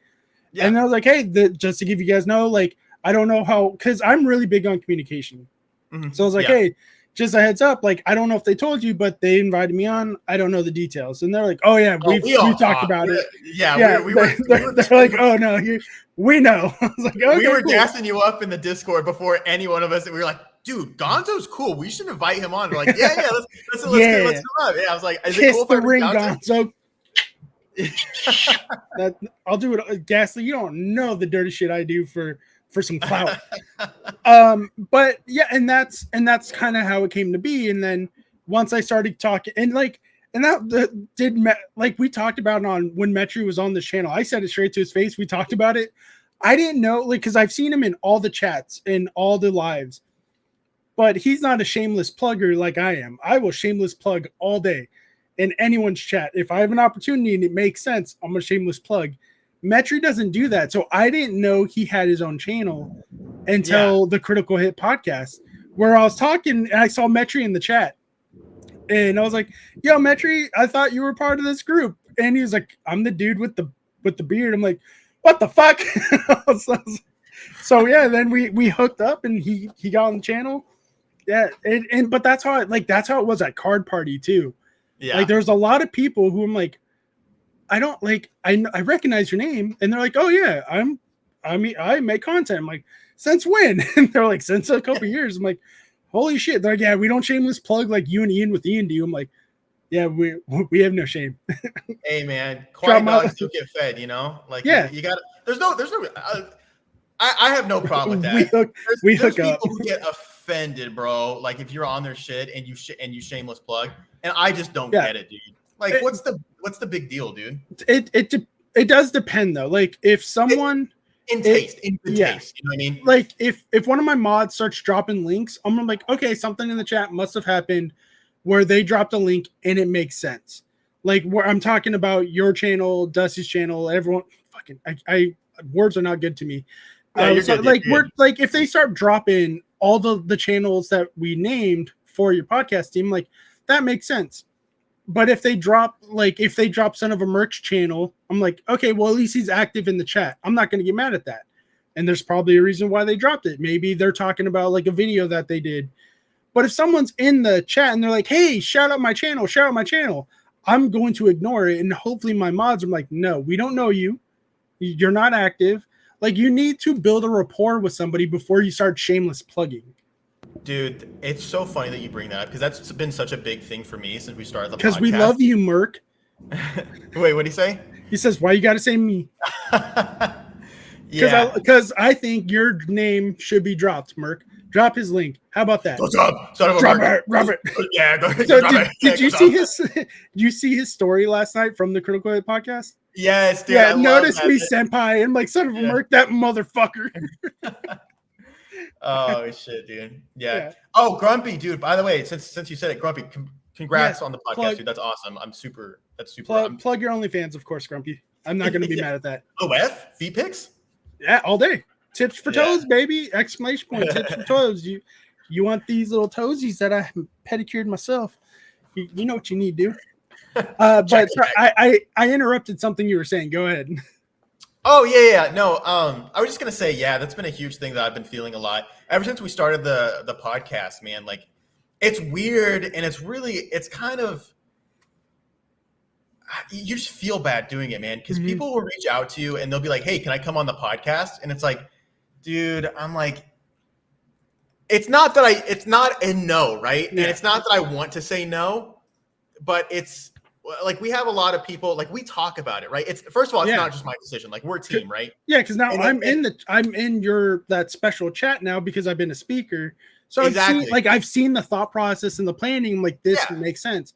Yeah. And I was like, hey, just to give you guys know, like, I don't know how, because I'm really big on communication. Mm-hmm. So I was like, hey, just a heads up, like, I don't know if they told you, but they invited me on. I don't know the details. And they're like, oh yeah, we talked about it. Yeah. We were they're like, oh no, we know. I was like, okay, we were gassing you up in the Discord before any one of us. We were like, dude, Gonzo's cool. We should invite him on. We're like, let's come up. Yeah, I was like, is it cool if I ring Gonzo? I'll do it. Ghastly, you don't know the dirty shit I do for some clout. But yeah, and that's kind of how it came to be. And then once I started talking, and that did like we talked about it on when Metri was on this channel, I said it straight to his face. We talked about it. I didn't know, like, because I've seen him in all the chats and all the lives, but he's not a shameless plugger like I am. I will shameless plug all day in anyone's chat. If I have an opportunity and it makes sense, I'm a shameless plug. Metri doesn't do that. So I didn't know he had his own channel until the Critical Hit podcast, where I was talking and I saw Metri in the chat. And I was like, yo, Metri, I thought you were part of this group. And he was like, I'm the dude with the beard. I'm like, what the fuck? So yeah, then we hooked up and he got on the channel. Yeah, but that's how it was at Card Party too. Yeah, like there's a lot of people who I'm like, I don't like, I recognize your name, and they're like, oh yeah, I make content. I'm like, since when? And they're like, since a couple years. I'm like, holy shit. They're like, yeah, we don't shameless plug like you and Ian with Ian do. I'm like, yeah, we have no shame. Hey man, quiet dogs still get fed, you know? Like, yeah, you got there's no I have no problem with that. There's people who get offended, bro. Like if you're on their shit and you shameless plug, and I just don't get it, dude. Like what's the big deal, dude? It does depend though. Like if someone in taste, you know what I mean? Like if one of my mods starts dropping links, I'm like, okay, something in the chat must have happened where they dropped a link and it makes sense. Like where I'm talking about your channel, Dusty's channel, everyone fucking I words are not good to me. Like if they start dropping all the channels that we named for your podcast team, like that makes sense. But if they drop Son of a Merch channel, I'm like, okay, well, at least he's active in the chat. I'm not going to get mad at that. And there's probably a reason why they dropped it. Maybe they're talking about like a video that they did. But if someone's in the chat and they're like, hey, shout out my channel, I'm going to ignore it. And hopefully my mods are like, no, we don't know you. You're not active. Like, you need to build a rapport with somebody before you start shameless plugging. Dude, it's so funny that you bring that up because that's been such a big thing for me since we started the podcast. Because we love you, Merc. Wait, what did he say? He says, why you got to say me? Because I think your name should be dropped, Merc. Drop his link. How about that? Drop it. Yeah. Did you see his story last night from the Critical Hit podcast? Yes, dude. Yeah, notice me, senpai. And like, son of a Merc, that motherfucker. Oh shit, dude. Yeah. Oh, Grumpy, dude. By the way, since you said it, Grumpy, congrats on the podcast, dude. That's awesome. That's super. Plug your OnlyFans, of course, Grumpy. I'm not going to be mad at that. OF feet pics. Yeah, all day. Tips for toes, baby! Exclamation point! Tips for toes. You want these little toesies that I pedicured myself? You know what you need to do. But I interrupted something you were saying. Go ahead. Oh yeah. No, I was just gonna say, that's been a huge thing that I've been feeling a lot ever since we started the podcast, man. Like, it's weird and it's kind of, you just feel bad doing it, man, because people will reach out to you and they'll be like, hey, can I come on the podcast? And it's like, dude, I'm like, it's not a no, right? Yeah. And it's not that I want to say no, but it's like, we have a lot of people, like, we talk about it, right? It's, first of all, it's not just my decision. Like, we're a team, right? Yeah, because now I'm in that special chat now because I've been a speaker. So exactly. I've seen the thought process and the planning, like, this makes sense.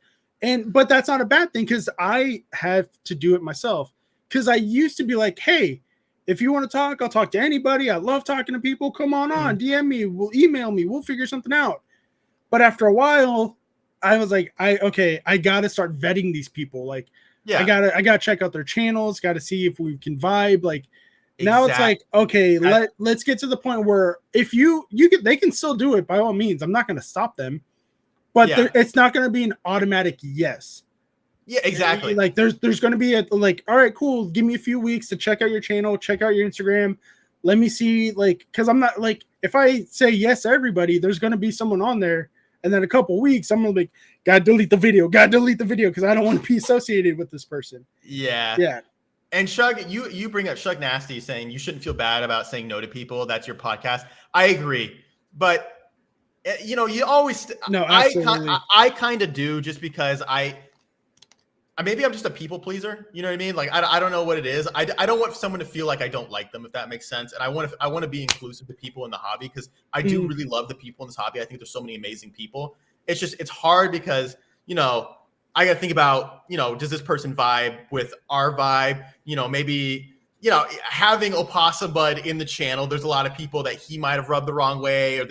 But that's not a bad thing because I have to do it myself. Because I used to be like, hey, if you want to talk, I'll talk to anybody. I love talking to people. Come on, DM me, we'll email me, we'll figure something out. But after a while, I was like, I gotta start vetting these people. Like, I gotta check out their channels, gotta see if we can vibe. Like, now it's like, okay, let's get to the point where if they can still do it by all means. I'm not gonna stop them. But it's not going to be an automatic yes. Yeah, exactly. Like, there's going to be all right, cool. Give me a few weeks to check out your channel, check out your Instagram. Let me see, because I'm not, if I say yes to everybody, there's going to be someone on there. And then a couple weeks, I'm going to be, gotta delete the video because I don't want to be associated with this person. Yeah. Yeah. And Shug, you bring up Shug Nasty saying you shouldn't feel bad about saying no to people. That's your podcast. I agree. But you always. No, absolutely. I kind of do, just because maybe I'm just a people pleaser. You know what I mean? Like, I don't know what it is. I don't want someone to feel like I don't like them, if that makes sense. And I want to be inclusive to people in the hobby, because I do really love the people in this hobby. I think there's so many amazing people. It's just, it's hard because I got to think about does this person vibe with our vibe? Maybe. Having Opasa Bud in the channel, there's a lot of people that he might have rubbed the wrong way, or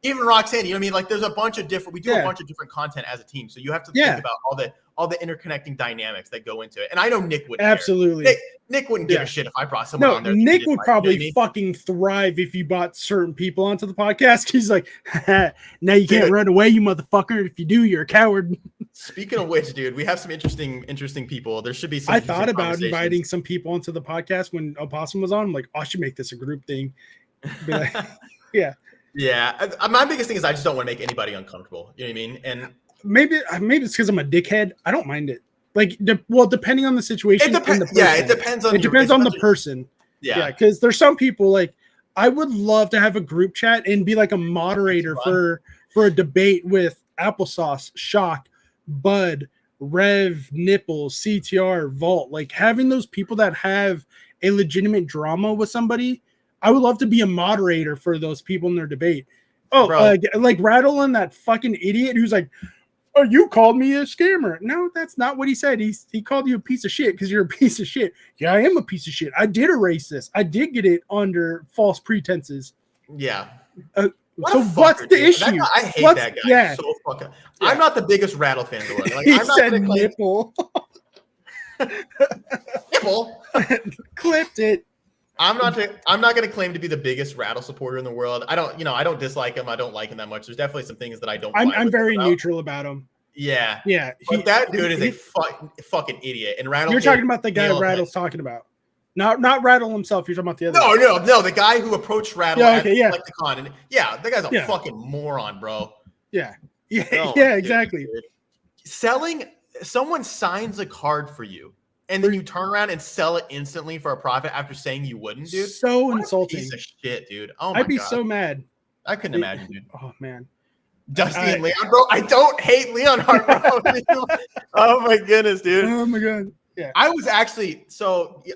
even Roxanne. You know what I mean? Like, there's a bunch of different. We do a bunch of different content as a team, so you have to think about all the interconnecting dynamics that go into it. And I know Nick would absolutely. Nick wouldn't give a shit if I brought someone on there. Nick would probably fucking thrive if you brought certain people onto the podcast. He's like, now you can't run away, you motherfucker. If you do, you're a coward. Speaking of which, dude, we have some interesting people. There should be some. I thought about inviting some people onto the podcast when Opossum was on. I'm like, I should make this a group thing. Like, yeah. My biggest thing is I just don't want to make anybody uncomfortable. You know what I mean? And maybe it's because I'm a dickhead. I don't mind it. Like, depending on the situation. It depends on the person. Yeah, because there's some people, like, I would love to have a group chat and be like a moderator for a debate with Applesauce, Shock, Bud, Rev, Nipples, CTR, Vault. Like, having those people that have a legitimate drama with somebody, I would love to be a moderator for those people in their debate. Like Rattle and that fucking idiot who's like, oh, you called me a scammer. No, that's not what he said. He called you a piece of shit because you're a piece of shit. Yeah, I am a piece of shit. I did erase this. I did get it under false pretenses. Yeah. What's the issue? I hate that guy. Yeah. So fucking. Yeah. I'm not the biggest Rattle fan in the world. Like, he said nipple. Nipple. Clipped it. I'm not going to claim to be the biggest Rattle supporter in the world. I don't dislike him. I don't like him that much. There's definitely some things that I don't. I'm very neutral about him. Yeah. Yeah. But that dude is a fucking idiot. And Rattle. You're talking about the guy Rattle's talking about. Not Rattle himself. You're talking about the other guy. No. The guy who approached Rattle at the Lexicon. And that guy's a fucking moron, bro. Yeah. Yeah, exactly. Someone signs a card for you, and then you turn around and sell it instantly for a profit after saying you wouldn't, dude. So what insulting. A piece of shit, dude. Oh my God. I'd be so mad. I couldn't imagine, dude. Oh man. Dusty and Leon, bro. I don't hate Leonhardt, bro. Oh my goodness, dude. Oh my God. Yeah. I was actually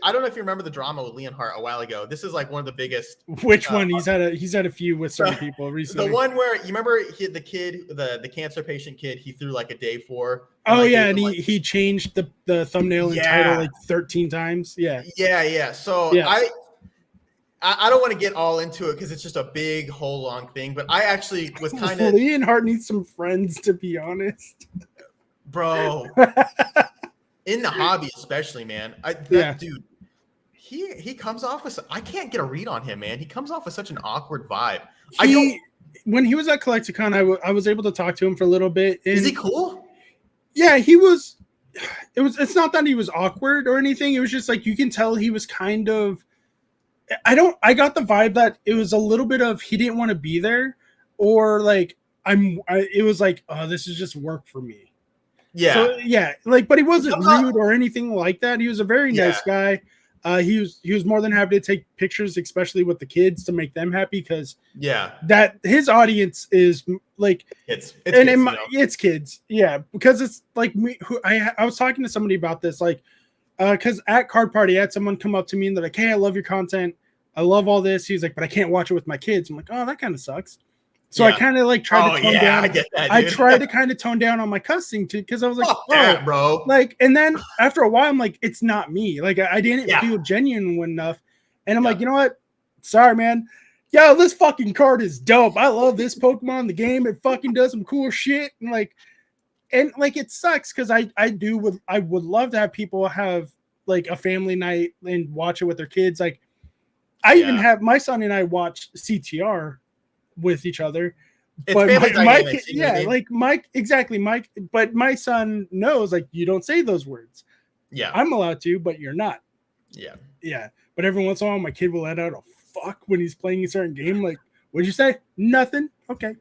I don't know if you remember the drama with Leonhardt a while ago. This is like one of the biggest. Which one? He's had a few with certain people recently. The one where you remember the kid, the cancer patient kid, he threw like a day for. Oh yeah, and he changed the thumbnail and title like 13 times. Yeah. Yeah. So I don't want to get all into it because it's just a big whole long thing. But I actually was kind of Leonhardt needs some friends, to be honest. Bro. In the hobby, especially, man. Dude, he comes off with. I can't get a read on him, man. He comes off with such an awkward vibe. When he was at Collecticon, I was able to talk to him for a little bit. Is he cool? Yeah, he was. It's not that he was awkward or anything. It was just like you can tell he was kind of. I got the vibe that it was a little bit of he didn't want to be there, or like it was like, oh, this is just work for me. Yeah. So, but he wasn't rude or anything like that. He was a very nice guy. He was more than happy to take pictures, especially with the kids, to make them happy because that his audience is like it's kids. Yeah, because it's like me. I was talking to somebody about this, like because at Card Party, I had someone come up to me and they're like, "Hey, I love your content. I love all this." He's like, "But I can't watch it with my kids." I'm like, "Oh, that kind of sucks." So I kind of like tried to tone down. I get that, I tried to kind of tone down on my cussing too, because I was like, bro. Like, and then after a while, I'm like, it's not me. Like, I didn't feel genuine enough. And I'm like, you know what? Sorry, man. Yo, this fucking card is dope. I love this Pokemon, the game. It fucking does some cool shit. And like it sucks because I would love to have people have like a family night and watch it with their kids. Like, I even have my son and I watch CTR with each other, but Mike, but my son knows, like, you don't say those words. Yeah, I'm allowed to, but you're not. Yeah. But every once in a while, my kid will let out a fuck when he's playing a certain game. Like, what'd you say? Nothing. Okay.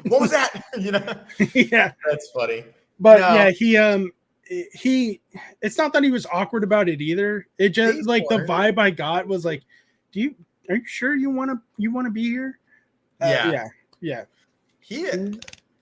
What was that? Yeah, that's funny. But he it's not that he was awkward about it either. It just the vibe I got was like, are you sure you want to be here? Yeah.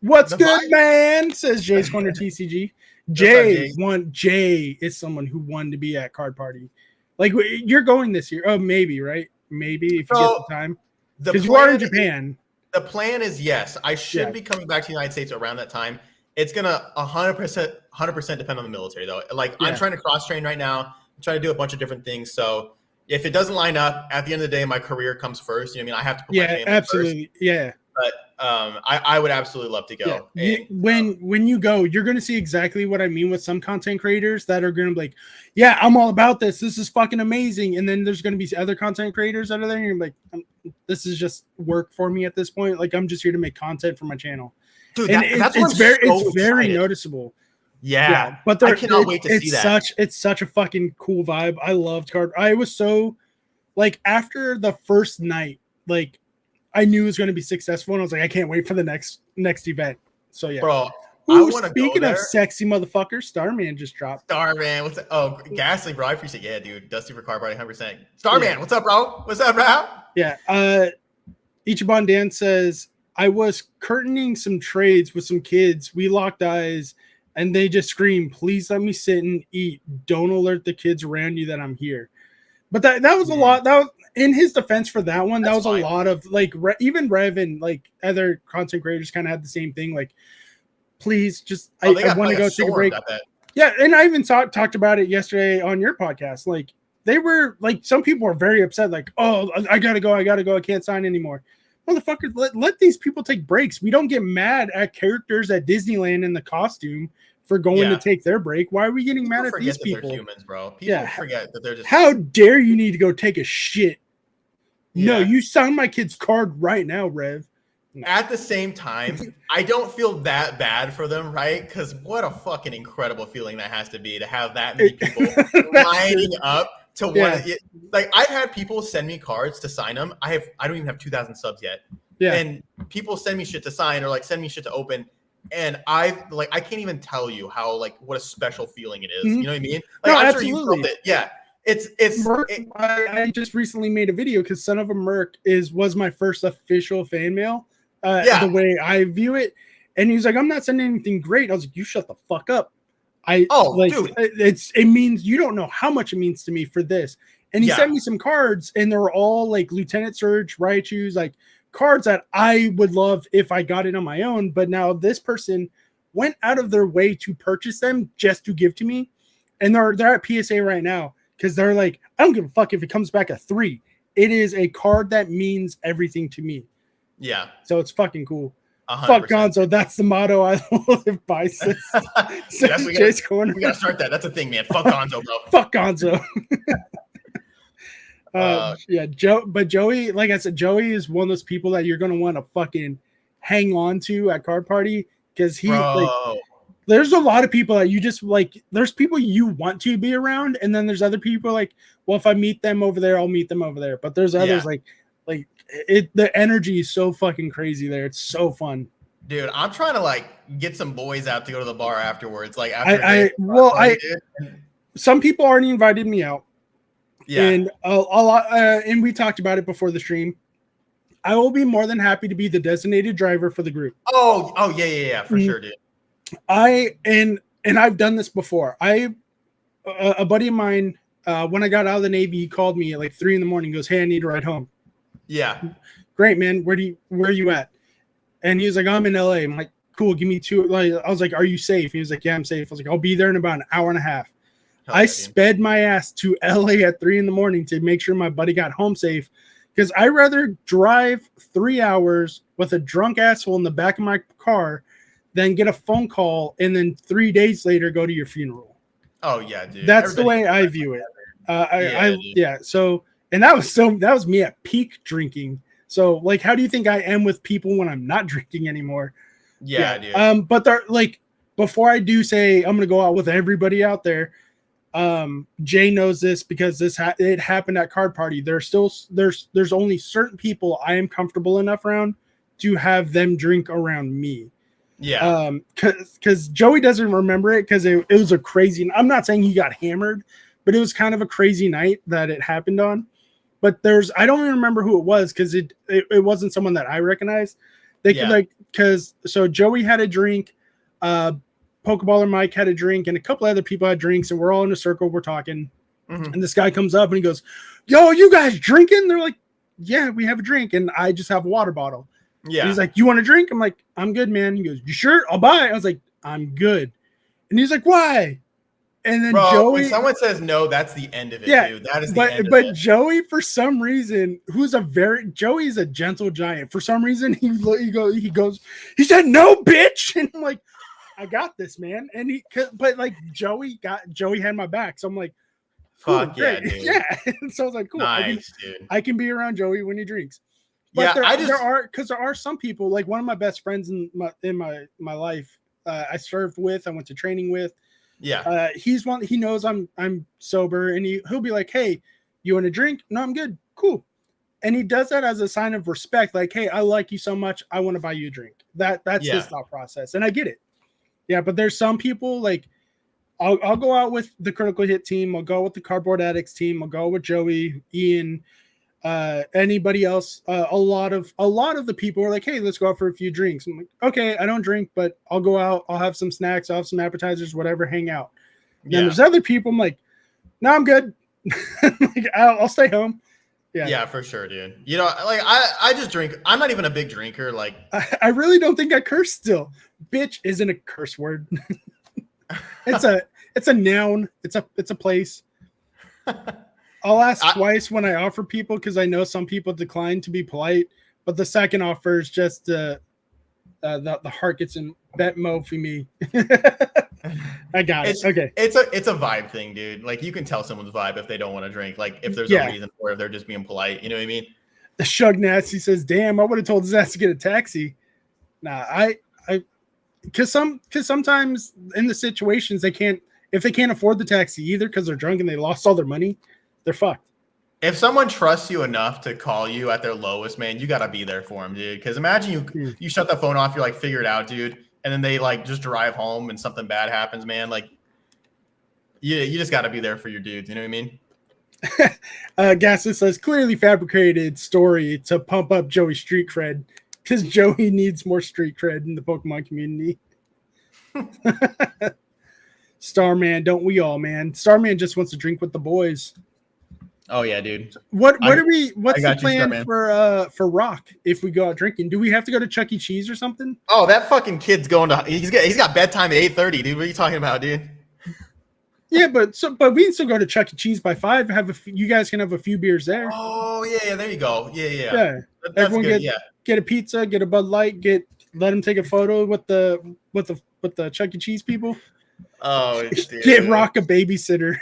What's good, man? Says Jay's Corner TCG. Jay is someone who wanted to be at Card Party. Like, you're going this year. Oh, maybe, right? Maybe if you get the time. Because you are in Japan. The plan is yes. I should be coming back to the United States around that time. It's gonna 100% depend on the military though. Like, I'm trying to cross train right now. I'm trying to do a bunch of different things. So if it doesn't line up, at the end of the day, my career comes first. You know what I mean? I have to put my family absolutely first. Yeah. But I would absolutely love to go. Yeah. When you go, you're going to see exactly what I mean with some content creators that are going to be like, yeah, I'm all about this. This is fucking amazing. And then there's going to be other content creators that are there. And you're like, this is just work for me at this point. Like, I'm just here to make content for my channel. Dude, it's very noticeable. Yeah, but I cannot wait to see that. It's such a fucking cool vibe. I loved Card. I was so like, after the first night, like, I knew it was going to be successful, and I was like, I can't wait for the next event. So yeah, bro. Speaking of sexy motherfuckers, Starman just dropped. Starman, what's up? Oh, Ghastly, bro. I appreciate. Yeah, dude. Dusty for Card Party, 100%. Starman, what's up, bro? What's up, bro? Yeah. Ichiban Dan says, I was curtaining some trades with some kids. We locked eyes, and they just screamed, "Please let me sit and eat. Don't alert the kids around you that I'm here." But that was a lot. That was, in his defense for that one, that was fine. A lot of like even Rev and like other content creators kind of had the same thing. Like, please, just I want to go take a break. Yeah, and I even talked about it yesterday on your podcast. Like, they were like, some people were very upset. Like, oh, I gotta go. I can't sign anymore. Motherfuckers, let these people take breaks. We don't get mad at characters at Disneyland in the costume for going Yeah. to take their break. Why are we getting People mad at these forget that they're people? humans, bro. People Yeah. forget that they're just. How dare you need to go take a shit? No, Yeah. you sign my kid's card right now, Rev. At the same time, I don't feel that bad for them, right? Because what a fucking incredible feeling that has to be to have that many people lining up to want to. Like, I've had people send me cards to sign them. I don't even have 2,000 subs yet. Yeah. And people send me shit to sign or like send me shit to open. And I can't even tell you how what a special feeling it is. Mm-hmm. You know what I mean? No, I'm absolutely. sure you felt it. Yeah. It's Merc, I just recently made a video because Son of a Merc was my first official fan mail. The way I view it, and he's like, I'm not sending anything great. I was like, you shut the fuck up. Dude, it means you don't know how much it means to me for this. And he sent me some cards, and they were all like Lieutenant Surge, Raichu's, like cards that I would love if I got it on my own. But now this person went out of their way to purchase them just to give to me, and they're at PSA right now because they're like, I don't give a fuck if it comes back a 3. It is a card that means everything to me. Yeah. So it's fucking cool. 100%. Fuck Gonzo. That's the motto I live by. Since Jay's Corner. We gotta start that. That's a thing, man. Fuck Gonzo, bro. Fuck Gonzo. But Joey, like I said, Joey is one of those people that you're gonna want to fucking hang on to at card party because there's a lot of people that you just like. There's people you want to be around, and then there's other people like, well, if I meet them over there, I'll meet them over there. But there's others the energy is so fucking crazy there. It's so fun. Dude, I'm trying to get some boys out to go to the bar afterwards. Some people already invited me out. Yeah. And a lot and we talked about it before the stream. I will be more than happy to be the designated driver for the group. Oh yeah, for sure, dude. And I've done this before. A buddy of mine, when I got out of the Navy, he called me at 3 a.m. He goes, "Hey, I need to ride home." Yeah. Great, man. Where are you at? And he was like, "I'm in LA." I'm like, "Cool, give me 2." I was like, "Are you safe?" He was like, "Yeah, I'm safe." I was like, "I'll be there in about an hour and a half." I sped my ass to LA at 3 a.m. to make sure my buddy got home safe because I'd rather drive 3 hours with a drunk asshole in the back of my car than get a phone call and then 3 days later go to your funeral. Oh yeah, dude. That's the way I view it. So, and that was me at peak drinking. So how do you think I am with people when I'm not drinking anymore? Yeah. Dude. But they're before I do say I'm gonna go out with everybody out there. Jay knows this because it happened at card party. There's only certain people I am comfortable enough around to have them drink around me. Yeah. Because Joey doesn't remember it because it was a crazy. I'm not saying he got hammered, but it was kind of a crazy night that it happened on. But I don't even remember who it was because it wasn't someone that I recognized. So Joey had a drink. Pokeballer Mike had a drink and a couple other people had drinks and we're all in a circle. We're talking and this guy comes up and he goes, "Yo, you guys drinking?" They're like, "Yeah, we have a drink." And I just have a water bottle. Yeah. And he's like, "You want a drink?" I'm like, "I'm good, man." He goes, "You sure? I'll buy it." I was like, "I'm good." And he's like, "Why?" And then Joey, when someone says no, that's the end of it, dude. That is the end of it. But Joey, for some reason, Joey's a gentle giant. For some reason, he said, "No, bitch." And I'm like, "I got this, man." And Joey had my back. So I'm like, cool, fuck yeah, dude. Yeah. So I was like, cool. Nice, dude. I can be around Joey when he drinks. But there are some people, like one of my best friends in my life, I served with, I went to training with. Yeah. He knows I'm sober and he'll be like, "Hey, you want a drink?" "No, I'm good." "Cool." And he does that as a sign of respect. Like, "Hey, I like you so much. I want to buy you a drink." That's his thought process. And I get it. Yeah. But there's some people I'll go out with the Critical Hit team. I'll go with the Cardboard Addicts team. I'll go with Joey, Ian, anybody else. A lot of the people are like, "Hey, let's go out for a few drinks." I'm like, "Okay, I don't drink, but I'll go out. I'll have some snacks. I'll have some appetizers, whatever, hang out." Then there's other people I'm like, "No, I'm good." I'll stay home. Yeah, for sure, dude. I just drink. I'm not even a big drinker. I really don't think I curse still. Bitch isn't a curse word. It's a noun. It's a place. I'll ask twice when I offer people because I know some people decline to be polite, but the second offer is just the heart gets in bet mo for me. I got it. It's Okay. it's a vibe thing, dude. Like you can tell someone's vibe if they don't want to drink. Like if there's a Yeah. reason or if they're just being polite. You know what I mean? Shug Nasty says, "Damn, I would have told his ass to get a taxi." Nah, because sometimes in the situations if they can't afford the taxi either because they're drunk and they lost all their money, they're fucked. If someone trusts you enough to call you at their lowest, man, you gotta be there for them, dude. Because imagine you shut the phone off, you're like, figure it out, dude, and then they like just drive home and something bad happens, man. Like, you just gotta be there for your dudes. You know what I mean? Gaston says clearly fabricated story to pump up Joey's street cred because Joey needs more street cred in the Pokemon community. Starman, don't we all, man? Starman just wants to drink with the boys. Oh yeah, dude. What's the plan Starman. for Rock if we go out drinking? Do we have to go to Chuck E. Cheese or something? Oh, that fucking kid's going to. He's got bedtime at 8:30, dude. What are you talking about, dude? Yeah, but we can still go to Chuck E. Cheese by 5. You guys can have a few beers there. Oh yeah, there you go. Yeah. Yeah. That's Everyone good. get a pizza, get a Bud Light, let them take a photo with the Chuck E. Cheese people. Oh, dude. Get Rock a babysitter.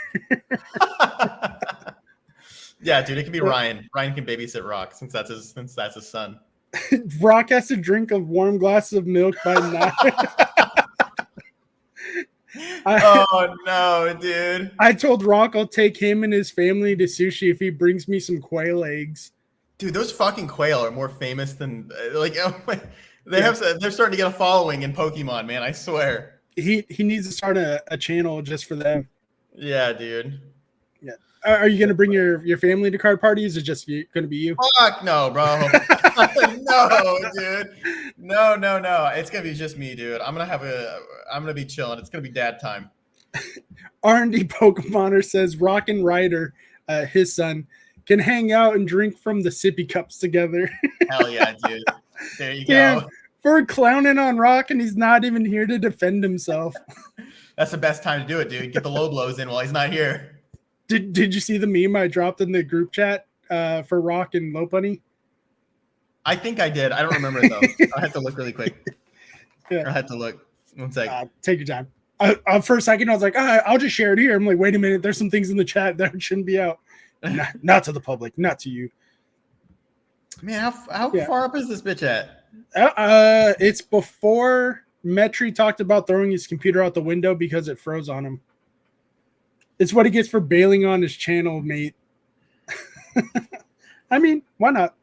Yeah, dude, it can be Ryan. Ryan can babysit Rock since that's his son. Rock has to drink a warm glass of milk by 9. Oh no, dude! I told Rock I'll take him and his family to sushi if he brings me some quail eggs. Dude, those fucking quail are more famous than they're starting to get a following in Pokemon, man. I swear. He needs to start a channel just for them. Yeah, dude. Yeah. Are you gonna bring your family to card parties? Or just gonna be you? Fuck no, bro. No, dude. No. It's gonna be just me, dude. I'm gonna be chilling. It's gonna be dad time. R&D Pokemoner says Rock and Ryder, his son, can hang out and drink from the sippy cups together. Hell yeah, dude. There you Damn, go. we're clowning on Rock and he's not even here to defend himself. That's the best time to do it, dude. Get the low blows in while he's not here. Did you see the meme I dropped in the group chat for Rock and Lopunny? I think I did. I don't remember it though. I have to look really quick. Yeah. I had to look. One sec. Take your time. For a second, I was like, I'll just share it here. I'm like, wait a minute. There's some things in the chat that shouldn't be out. Not to the public, not to you. Man, how far up is this bitch at? It's before Metri talked about throwing his computer out the window because it froze on him. It's what he gets for bailing on his channel, mate. I mean, why not?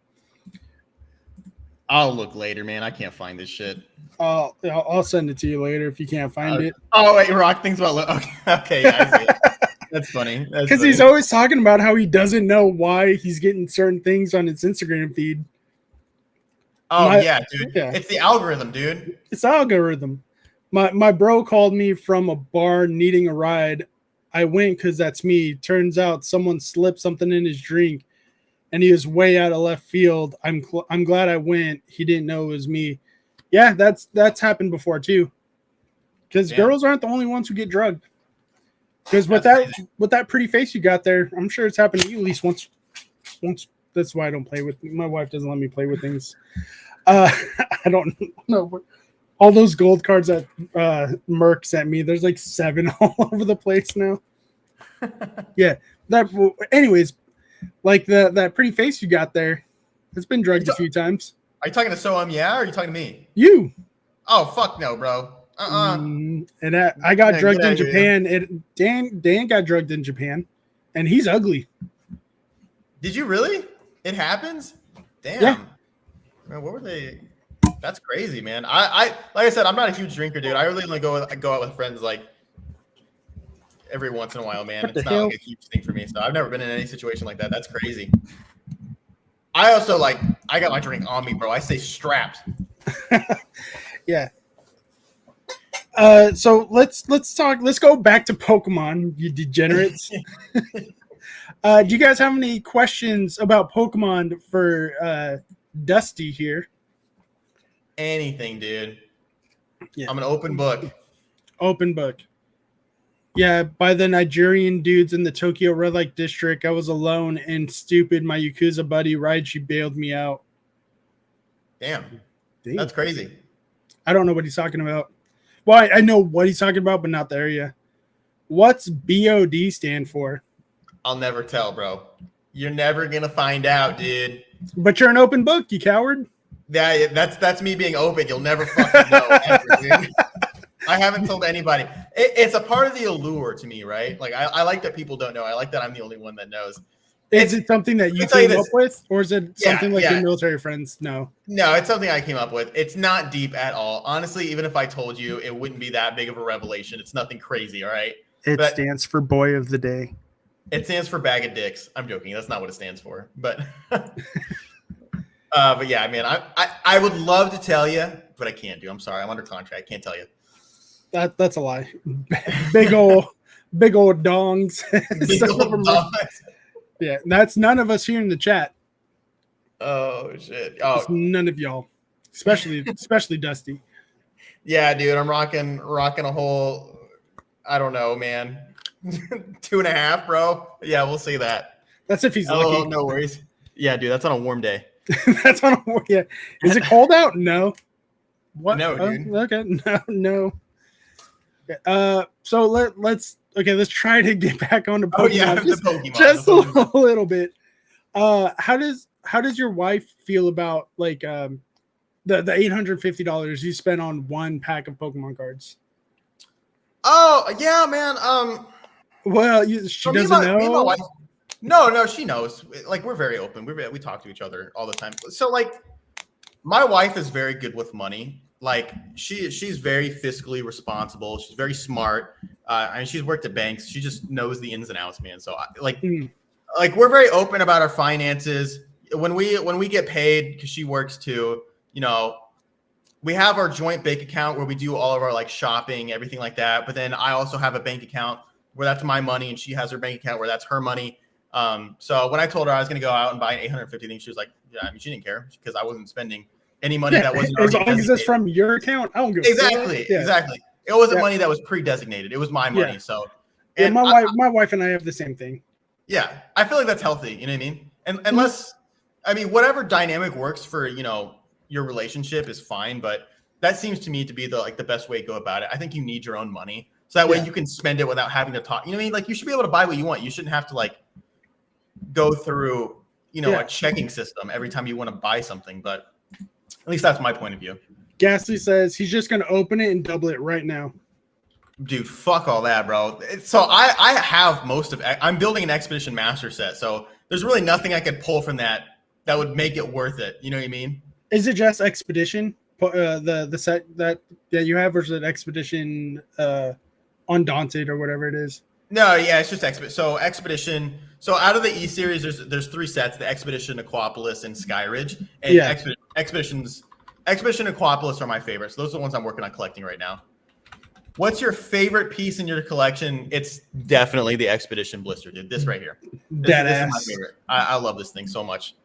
I'll look later, man. I can't find this shit. I'll send it to you later if you can't find it. Oh, wait, Rock thinks about okay, yeah, I see it. That's funny. Because he's always talking about how he doesn't know why he's getting certain things on his Instagram feed. Oh, yeah, dude. Yeah. It's the algorithm, dude. It's the algorithm. My bro called me from a bar needing a ride. I went because that's me. Turns out someone slipped something in his drink, and he was way out of left field. I'm glad I went. He didn't know it was me. Yeah, that's happened before too. Because girls aren't the only ones who get drugged. Because with that pretty face you got there, I'm sure it's happened to you at least once. That's why I don't play with. My wife doesn't let me play with things. I don't know. All those gold cards that Merc sent me, there's like 7 all over the place now. Yeah. Anyways, like that pretty face you got there, it's been drugged a few times. Are you talking to yeah, or are you talking to me? You. Oh, fuck no, bro. And I got drugged in Japan. Dan got drugged in Japan, and he's ugly. Did you really? It happens? Damn. Yeah. Man, what were they? That's crazy, man. I like I said, I'm not a huge drinker, dude. I really only go out with friends like every once in a while, man. It's not like a huge thing for me. So I've never been in any situation like that. That's crazy. I also I got my drink on me, bro. I stay strapped. Yeah. So let's talk. Let's go back to Pokemon, you degenerates. Do you guys have any questions about Pokemon for Dusty here? Anything, dude. Yeah. I'm an open book. Open book. Yeah, by the Nigerian dudes in the Tokyo Red Light District, I was alone and stupid. My Yakuza buddy Raiji bailed me out. Damn. That's crazy. I don't know what he's talking about. Well, I know what he's talking about, but not the area. What's BOD stand for? I'll never tell, bro. You're never gonna find out, dude. But you're an open book, you coward. That's me being open. You'll never fucking know, ever, dude. I haven't told anybody. It's a part of the allure to me, right? Like I like that people don't know. I like that I'm the only one that knows. Is it something that you came up with, or is it something like your military friends know? No, it's something I came up with. It's not deep at all. Honestly, even if I told you, it wouldn't be that big of a revelation. It's nothing crazy, all right? It stands for Boy of the Day. It stands for Bag of Dicks. I'm joking. That's not what it stands for. But yeah, man, I would love to tell you, but I can't do. I'm sorry. I'm under contract. I can't tell you. That's a lie. Big old dongs. Big old dongs. Yeah, that's none of us here in the chat. Oh shit! Oh, it's none of y'all, especially Dusty. Yeah, dude, I'm rocking a whole. I don't know, man. 2.5, bro. Yeah, we'll see that. That's if he's lucky. Oh, no worries. Yeah, dude, that's on a warm day. That's on a warm. Yeah, is it cold out? No. What? No, dude. Okay, no. Okay. So let's try to get back on to Pokemon. Oh yeah, Pokemon. Just a little bit. How does your wife feel about like the $850 you spent on one pack of Pokemon cards? Oh yeah, man. Well, she doesn't know. Me and my wife, no, she knows. Like we're very open. We talk to each other all the time. So like, my wife is very good with money. Like she's very fiscally responsible. She's very smart. I mean, she's worked at banks. She just knows the ins and outs, man. So like we're very open about our finances. When we get paid, because she works too, you know, we have our joint bank account where we do all of our like shopping, everything like that. But then I also have a bank account where that's my money, and she has her bank account where that's her money. So when I told her I was going to go out and buy an 850 thing, she was like, yeah, I mean, she didn't care because I wasn't spending any money that wasn't as long as it's from your account. I don't give exactly. It wasn't money that was pre-designated. It was my money. Yeah. So, and my wife and I have the same thing. Yeah, I feel like that's healthy. You know what I mean? And unless, I mean, whatever dynamic works for your relationship is fine, but that seems to me to be the best way to go about it. I think you need your own money, so that way you can spend it without having to talk. You know what I mean? Like you should be able to buy what you want. You shouldn't have to like go through a checking system every time you want to buy something. But at least that's my point of view. Ghastly says he's just going to open it and double it right now. Dude, fuck all that, bro. So I have most of it. I'm building an Expedition Master set, so there's really nothing I could pull from that would make it worth it. You know what I mean? Is it just Expedition, the set that you have, or is it Expedition Undaunted or whatever it is? No, yeah, it's just Expedition. So Expedition. So out of the E series, there's 3 sets: the Expedition, Aquapolis, and Skyridge. And Expedition Aquapolis are my favorites. Those are the ones I'm working on collecting right now. What's your favorite piece in your collection? It's definitely the Expedition blister, dude. This right here. This is my favorite. I love this thing so much.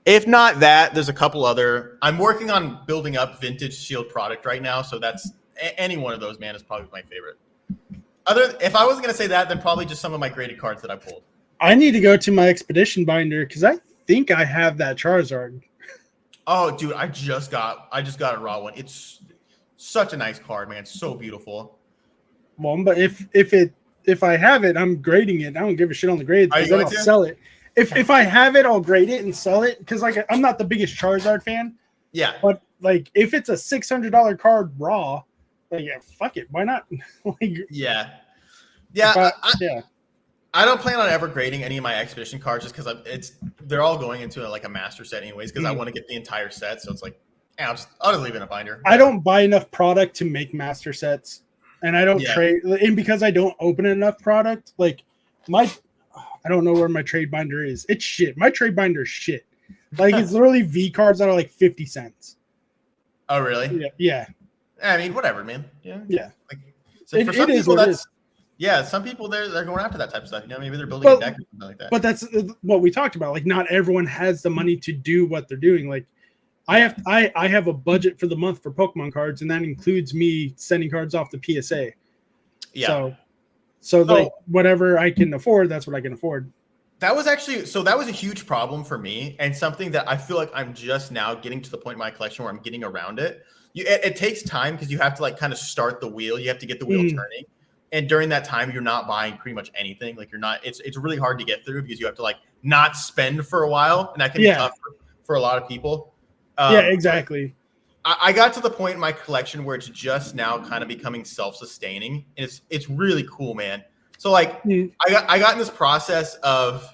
If not that, there's a couple other. I'm working on building up vintage Shield product right now, so that's any one of those, man, is probably my favorite. If I wasn't gonna say that, then probably just some of my graded cards that I pulled. I need to go to my Expedition binder because I think I have that Charizard. Oh, dude, I just got a raw one. It's such a nice card, man. It's so beautiful. Well, but if I have it, I'm grading it. I don't give a shit on the grade because then I'll sell it. If I have it, I'll grade it and sell it because like I'm not the biggest Charizard fan. Yeah. But like if it's a $600 card raw, like fuck it, why not? Like yeah. I don't plan on ever grading any of my Expedition cards just because they're all going into a master set anyways because I want to get the entire set. So it's like, I'll just leave it in a binder. I don't buy enough product to make master sets, and I don't trade. And because I don't open enough product, like I don't know where my trade binder is. It's shit. My trade binder is shit. Like it's literally V cards that are like 50 cents. Oh really? Yeah. I mean, whatever, man. Yeah. Like, so for some people, that's. Yeah, some people they're going after that type of stuff. Maybe they're building a deck or something like that. But that's what we talked about. Like, not everyone has the money to do what they're doing. Like, I have a budget for the month for Pokemon cards, and that includes me sending cards off the PSA. Yeah. So like whatever I can afford, that's what I can afford. That was a huge problem for me, and something that I feel like I'm just now getting to the point in my collection where I'm getting around it. it takes time because you have to like kind of start the wheel. You have to get the wheel turning. And during that time, you're not buying pretty much anything. Like it's really hard to get through because you have to like not spend for a while. And that can be tough for a lot of people. Yeah, exactly. I got to the point in my collection where it's just now kind of becoming self-sustaining. And it's really cool, man. So like I got in this process of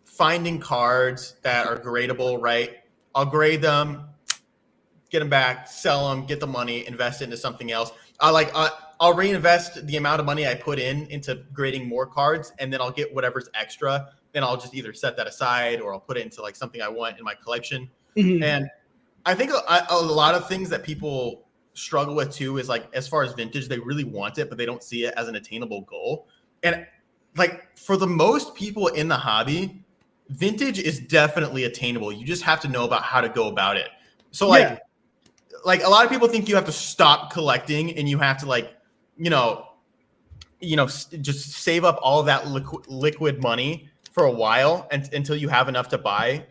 finding cards that are gradable, right? I'll grade them, get them back, sell them, get the money, invest it into something else. I'll reinvest the amount of money I put into grading more cards, and then I'll get whatever's extra. Then I'll just either set that aside or I'll put it into like something I want in my collection. And I think a lot of things that people struggle with too is like, as far as vintage, they really want it, but they don't see it as an attainable goal. And like for the most people in the hobby, vintage is definitely attainable. You just have to know about how to go about it. So like a lot of people think you have to stop collecting and you have to like, just save up all of that liquid money for a while until you have enough to buy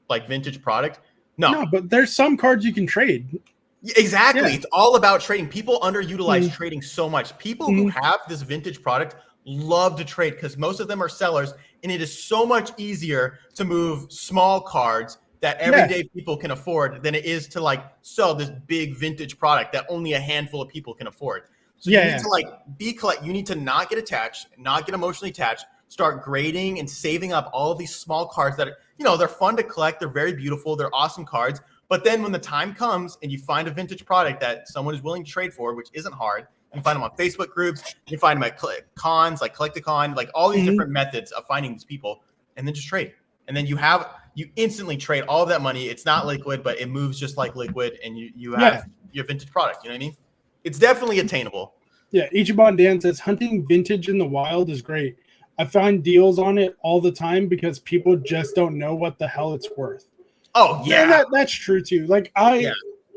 like vintage product. No, but there's some cards you can trade. Exactly. Yeah. It's all about trading. People underutilize trading so much. People who have this vintage product love to trade because most of them are sellers, and it is so much easier to move small cards that everyday people can afford than it is to like sell this big vintage product that only a handful of people can afford. So you need to like you need to not get attached, not get emotionally attached, start grading and saving up all of these small cards that are, they're fun to collect. They're very beautiful. They're awesome cards. But then when the time comes and you find a vintage product that someone is willing to trade for, which isn't hard, you can find them on Facebook groups. You can find them at cons, like Collect-A-Con, like all these different methods of finding these people, and then just trade. And then you instantly trade all of that money. It's not liquid, but it moves just like liquid, and you have your vintage product. You know what I mean? It's definitely attainable. Yeah, Ichiban Dan says hunting vintage in the wild is great. I find deals on it all the time because people just don't know what the hell it's worth. Oh yeah, that's true too. Like I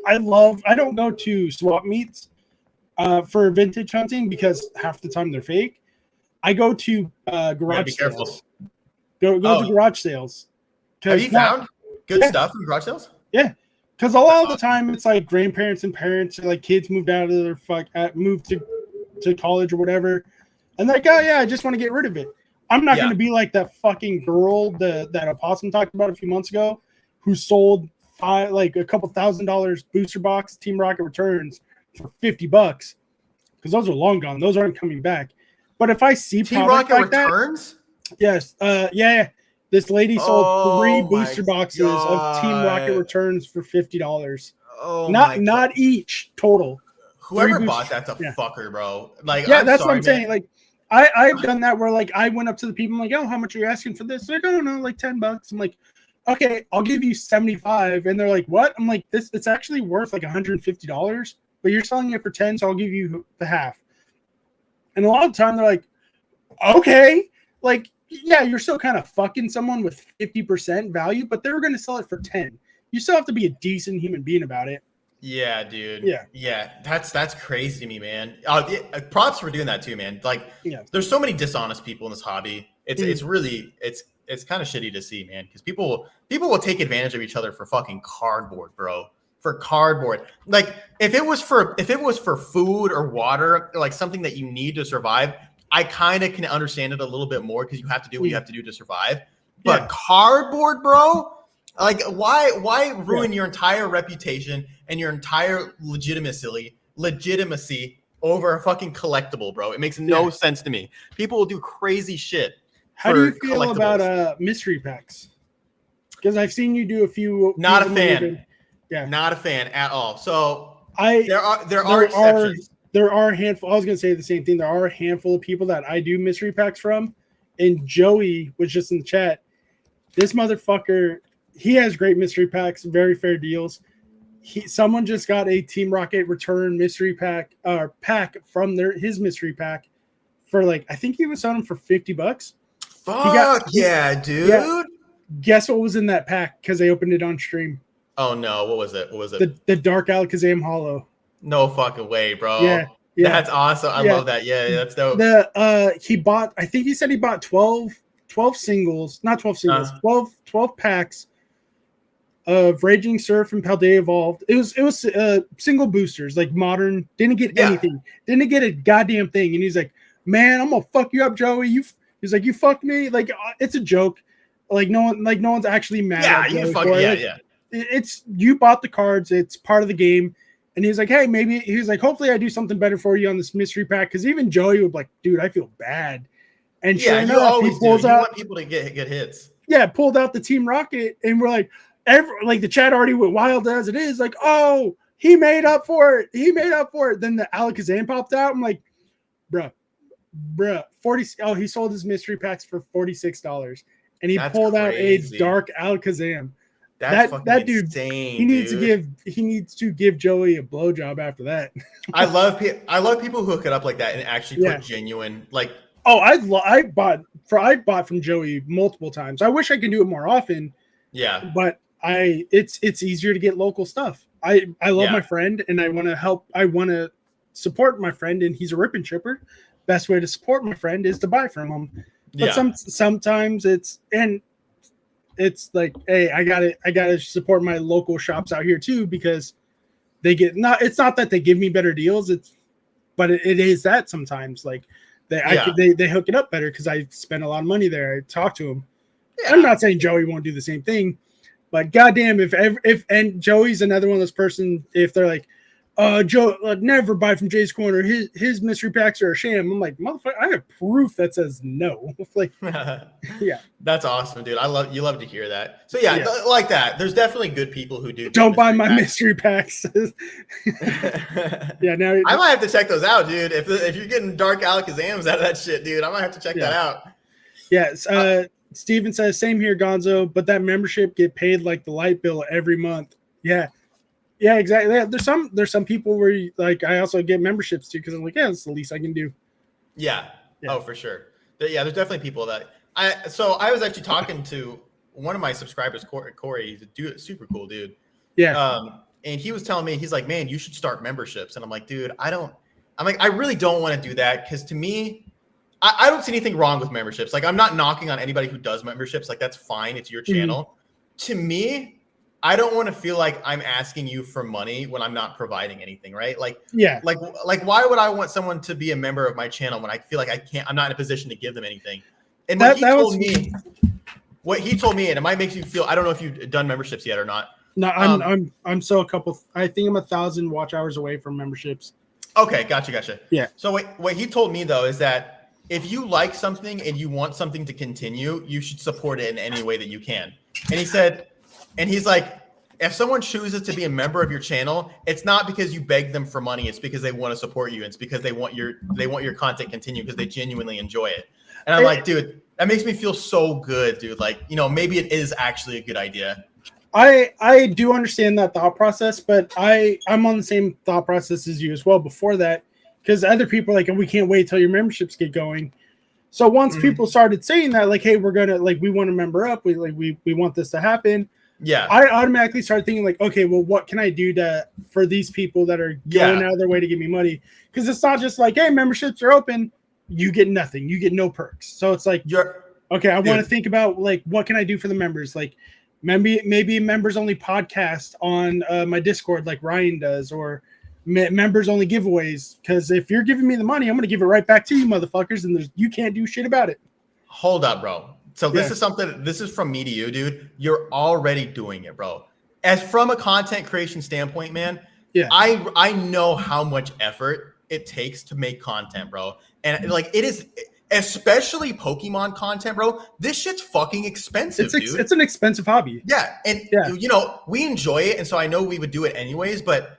don't go to swap meets for vintage hunting because half the time they're fake. I go to garage sales. Go to garage sales. Have you found good stuff in garage sales? Yeah, because a lot of the time it's like grandparents and parents, or like kids moved out of their moved to college or whatever, and they're like, oh yeah, I just want to get rid of it. I'm not going to be like that fucking girl that Opossum talked about a few months ago, who sold a couple $1,000 booster box Team Rocket returns for $50 because those are long gone. Those aren't coming back. But if I see Team Rocket like returns, yes, this lady sold 3 booster boxes of Team Rocket returns for $50. Oh, not each total. Whoever bought that's a fucker, bro. Like, that's what I'm saying. Like, I've done that where like I went up to the people, I'm like, oh, how much are you asking for this? They're like, I don't know, like $10. I'm like, okay, I'll give you 75. And they're like, what? I'm like, it's actually worth like $150, but you're selling it for 10, so I'll give you the half. And a lot of the time they're like, okay, like, yeah, you're still kind of fucking someone with 50% value, but they're going to sell it for 10. You still have to be a decent human being about it. Yeah, dude. Yeah. That's crazy to me, man. Props for doing that too, man. Like, there's so many dishonest people in this hobby. It's really kind of shitty to see, man, because people will take advantage of each other for fucking cardboard, bro. For cardboard. Like, if it was for food or water, or like something that you need to survive, I kind of can understand it a little bit more because you have to do what you have to do to survive. But cardboard, bro, like why ruin your entire reputation and your entire legitimacy over a fucking collectible, bro? It makes no sense to me. People will do crazy shit. How do you feel about mystery packs? Because I've seen you do a few. Not a fan. Not a fan at all. So there are exceptions. There are a handful. I was going to say the same thing. There are a handful of people that I do mystery packs from. And Joey was just in the chat. This motherfucker, he has great mystery packs, very fair deals. Someone just got a Team Rocket return mystery pack from his mystery pack for like, I think he was selling them for $50. Fuck yeah, dude. Yeah. Guess what was in that pack? Because they opened it on stream. Oh no, what was it? The Dark Alakazam Hollow. No fucking way, bro. Yeah. That's awesome. I love that. Yeah, that's dope. I think he said he bought 12 singles, not 12 singles, 12 packs of Raging Surf and Paldea Evolved. It was single boosters, like modern. Didn't get anything. Didn't get a goddamn thing. And he's like, man, I'm gonna fuck you up, Joey. He's like, you fucked me. Like it's a joke. Like no one's actually mad. Yeah, at Joey you fuck. for it. Yeah, Like, yeah. It's you bought the cards. It's part of the game. And he's like, hey, maybe he's like, hopefully I do something better for you on this mystery pack. Because even Joey would be like, dude, I feel bad. And Yeah, sure enough, he pulls out. Want people to get hits. Yeah, pulled out the Team Rocket, and we're like, the chat already went wild as it is. Like, oh, he made up for it. He made up for it. Then the Alakazam popped out. I'm like, bruh, 40. Oh, he sold his mystery packs for $46, and he pulled out a dark Alakazam. That dude, insane, he needs to give Joey a blowjob after that. I love people who hook it up like that and actually put genuine like. Oh, I bought from Joey multiple times. I wish I could do it more often. Yeah, but it's easier to get local stuff. I love my friend and I want to help. I want to support my friend, and he's a rip and chipper. Best way to support my friend is to buy from him. But sometimes it's like, hey, I gotta support my local shops out here too, because they get it's not that they give me better deals. But it is that sometimes like they hook it up better because I spend a lot of money there. I talk to them. Yeah. I'm not saying Joey won't do the same thing, but goddamn, if Joey's another one of those person, if they're like, Joe, never buy from Jay's Corner. His mystery packs are a sham. I'm like, motherfucker, I have proof that says no. Like, yeah, that's awesome, dude. You love to hear that. So like that. There's definitely good people who do. Don't buy my mystery packs. Yeah, now I might have to check those out, dude. If you're getting dark Alakazams out of that shit, dude, I might have to check that out. Yes. Steven says, same here, Gonzo, but that membership get paid like the light bill every month. Yeah. Yeah, exactly. Yeah, there's some people where like I also get memberships too because I'm like, yeah, it's the least I can do. Yeah. Oh, for sure. There's definitely people that I was actually talking to one of my subscribers, Corey. He's a dude, super cool dude. Yeah. And he was telling me, he's like, man, you should start memberships. And I'm like, dude, I really don't want to do that because to me, I don't see anything wrong with memberships. Like I'm not knocking on anybody who does memberships. Like that's fine. It's your channel. Mm-hmm. To me, I don't want to feel like I'm asking you for money when I'm not providing anything, right? Like, yeah, like why would I want someone to be a member of my channel when I feel like I'm not in a position to give them anything? And what he told me, and it might make you feel, I don't know if you've done memberships yet or not. No, I'm so I think I'm 1,000 watch hours away from memberships. Okay, gotcha. Yeah. So what he told me though is that if you like something and you want something to continue, you should support it in any way that you can. And he said. And he's like, if someone chooses to be a member of your channel, it's not because you beg them for money. It's because they want to support you. It's because they want your content continue because they genuinely enjoy it. And I'm like, dude, that makes me feel so good, dude. Like, maybe it is actually a good idea. I do understand that thought process, but I'm on the same thought process as you as well before that, because other people are like, we can't wait till your memberships get going. So once people started saying that, like, hey, we're gonna we want to member up, we want this to happen. Yeah, I automatically started thinking like, okay, well, what can I do for these people that are going out of their way to give me money? Because it's not just like, hey, memberships are open, you get nothing, you get no perks. So it's like, okay, I want to think about like, what can I do for the members? Like, maybe members only podcast on my Discord like Ryan does, or members only giveaways. Because if you're giving me the money, I'm gonna give it right back to you, motherfuckers, and you can't do shit about it. Hold up, bro. So this is from me to you, dude. You're already doing it, bro. As from a content creation standpoint, man, I know how much effort it takes to make content, bro. And like it is, especially Pokemon content, bro. This shit's fucking expensive, dude. It's an expensive hobby. Yeah. And we enjoy it. And so I know we would do it anyways, but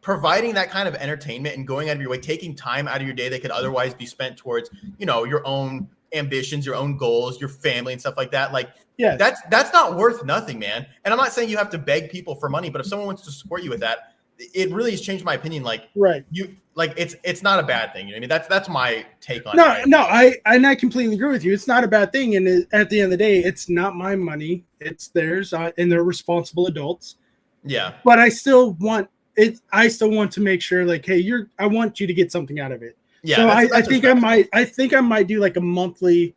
providing that kind of entertainment and going out of your way, taking time out of your day that could otherwise be spent towards, your own ambitions, your own goals, your family and stuff like that. Like, that's not worth nothing, man. And I'm not saying you have to beg people for money, but if someone wants to support you with that, it really has changed my opinion. Like, it's not a bad thing. You know what I mean? That's my take on it. No, I completely agree with you. It's not a bad thing. And at the end of the day, it's not my money. It's theirs, and they're responsible adults. Yeah. But I still want it. I still want to make sure, like, hey, I want you to get something out of it. Yeah, so I think I might do like a monthly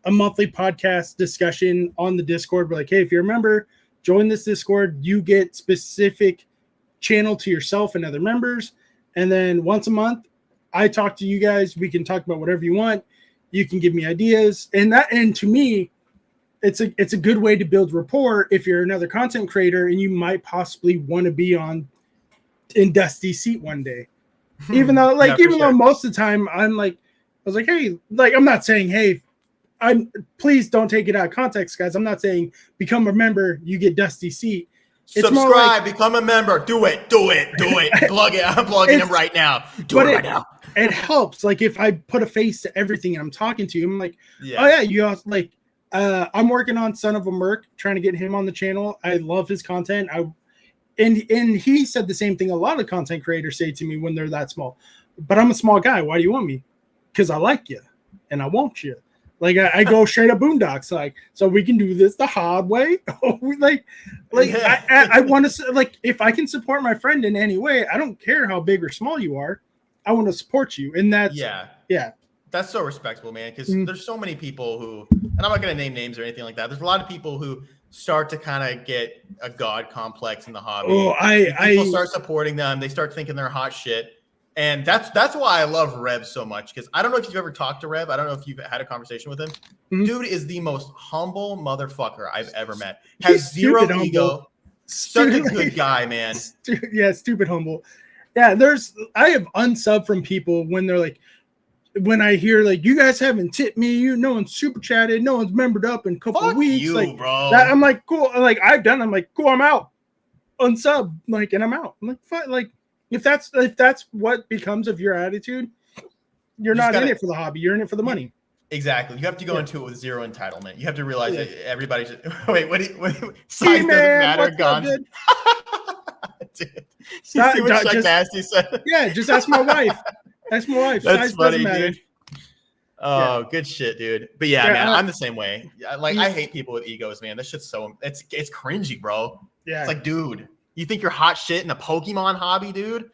podcast discussion on the Discord. But like, hey, if you remember, join this Discord. You get specific channel to yourself and other members. And then once a month, I talk to you guys. We can talk about whatever you want. You can give me ideas. And to me, it's a good way to build rapport if you're another content creator and you might possibly want to be in Dusty's seat one day. Even though though most of the time I was like, hey, like, I'm not saying, hey, please don't take it out of context, guys. I'm not saying become a member, you get Dusty's seat. It's subscribe, become a member. Do it. Plug it. I'm plugging him right now. Do it right now. It helps. Like, if I put a face to everything and I'm talking to you, I'm like, oh yeah, you also, like, I'm working on Son of a Merc, trying to get him on the channel. I love his content. And he said the same thing a lot of content creators say to me when they're that small. But I'm a small guy. Why do you want me? Because I like you and I want you. Like, I go straight up boondocks, like, so we can do this the hard way. I want to, like, if I can support my friend in any way, I don't care how big or small you are. I want to support you. And that's, yeah. That's so respectable, man. Because there's so many people who, and I'm not going to name names or anything like that. There's a lot of people who start to kind of get a God complex in the hobby. People start supporting them. They start thinking they're hot shit. And that's why I love Rev so much, because I don't know if you've ever talked to Rev. I don't know if you've had a conversation with him. Mm-hmm. Dude is the most humble motherfucker I've ever met. Has zero ego. Such a good guy, man. Stupid humble. Yeah, I have unsubbed from people when they're like, when I hear like, you guys haven't tipped me, no one's super chatted, no one's membered up in a couple of weeks. You, like, bro. I'm like, cool. Like, I'm like, cool, I'm out. Unsub, like, and I'm out. I'm like, fine, like. If that's what becomes of your attitude, you're not in it for the hobby. You're in it for the money. Exactly. You have to go into it with zero entitlement. You have to realize that everybody should wait. What size doesn't matter. Gone. Dude, see what Chuck Nasty said? Yeah, just ask my wife. Ask my wife. That's funny, dude. Oh, good shit, dude. But man, I'm the same way. Like, I hate people with egos, man. That shit's so it's cringy, bro. Yeah. It's like, dude. You think you're hot shit in the Pokemon hobby, dude?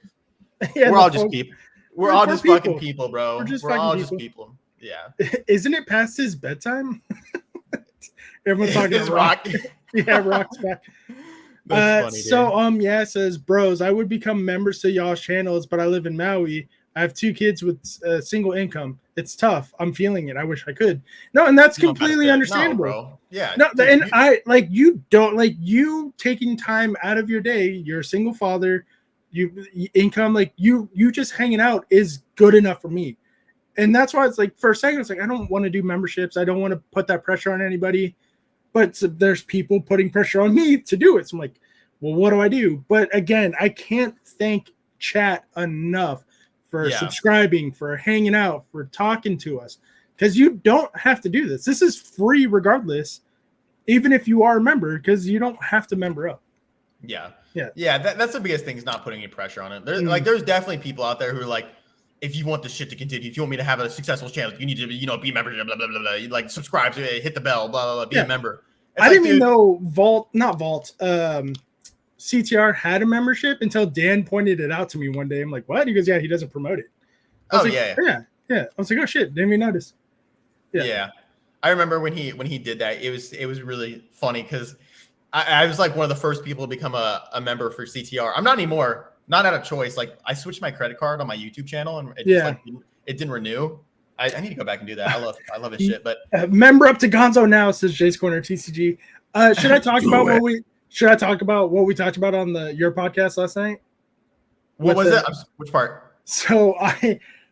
Yeah, we're all just people. We're all just fucking people, bro. We're all just people. Yeah. Isn't it past his bedtime? Everyone's talking about Rock. Yeah, Rock's back. That's funny, dude. It says, bros, I would become members to y'all's channels, but I live in Maui. I have 2 kids with single income. It's tough. I'm feeling it. I wish I could. No, and that's completely understandable. No, bro. Yeah. No, dude, and I like, you don't like, you taking time out of your day. You're a single father. You income, like, you just hanging out is good enough for me. And that's why it's like, for a second, it's like, I don't want to do memberships. I don't want to put that pressure on anybody. But there's people putting pressure on me to do it. So I'm like, well, what do I do? But again, I can't thank chat enough for subscribing, for hanging out, for talking to us, because you don't have to do this. This is free regardless, even if you are a member, because you don't have to member up. Yeah. That's the biggest thing, is not putting any pressure on it. There's definitely people out there who are like, if you want this shit to continue, if you want me to have a successful channel, you need to, be a member, blah, blah, blah, blah. You like, subscribe to it, hit the bell, blah, blah, blah, be a member. I didn't even know CTR had a membership until Dan pointed it out to me one day. I'm like, what? He goes, yeah, he doesn't promote it. Yeah. I was like, oh shit, didn't even notice. Yeah. I remember when he did that, it was really funny, because I was like one of the first people to become a member for CTR. I'm not anymore, not out of choice. Like, I switched my credit card on my YouTube channel, and it didn't renew. I need to go back and do that. I love his shit. But member up to Gonzo now, says Jay's Corner TCG. Should I talk about what we talked about on your podcast last night? What was it? Which part? So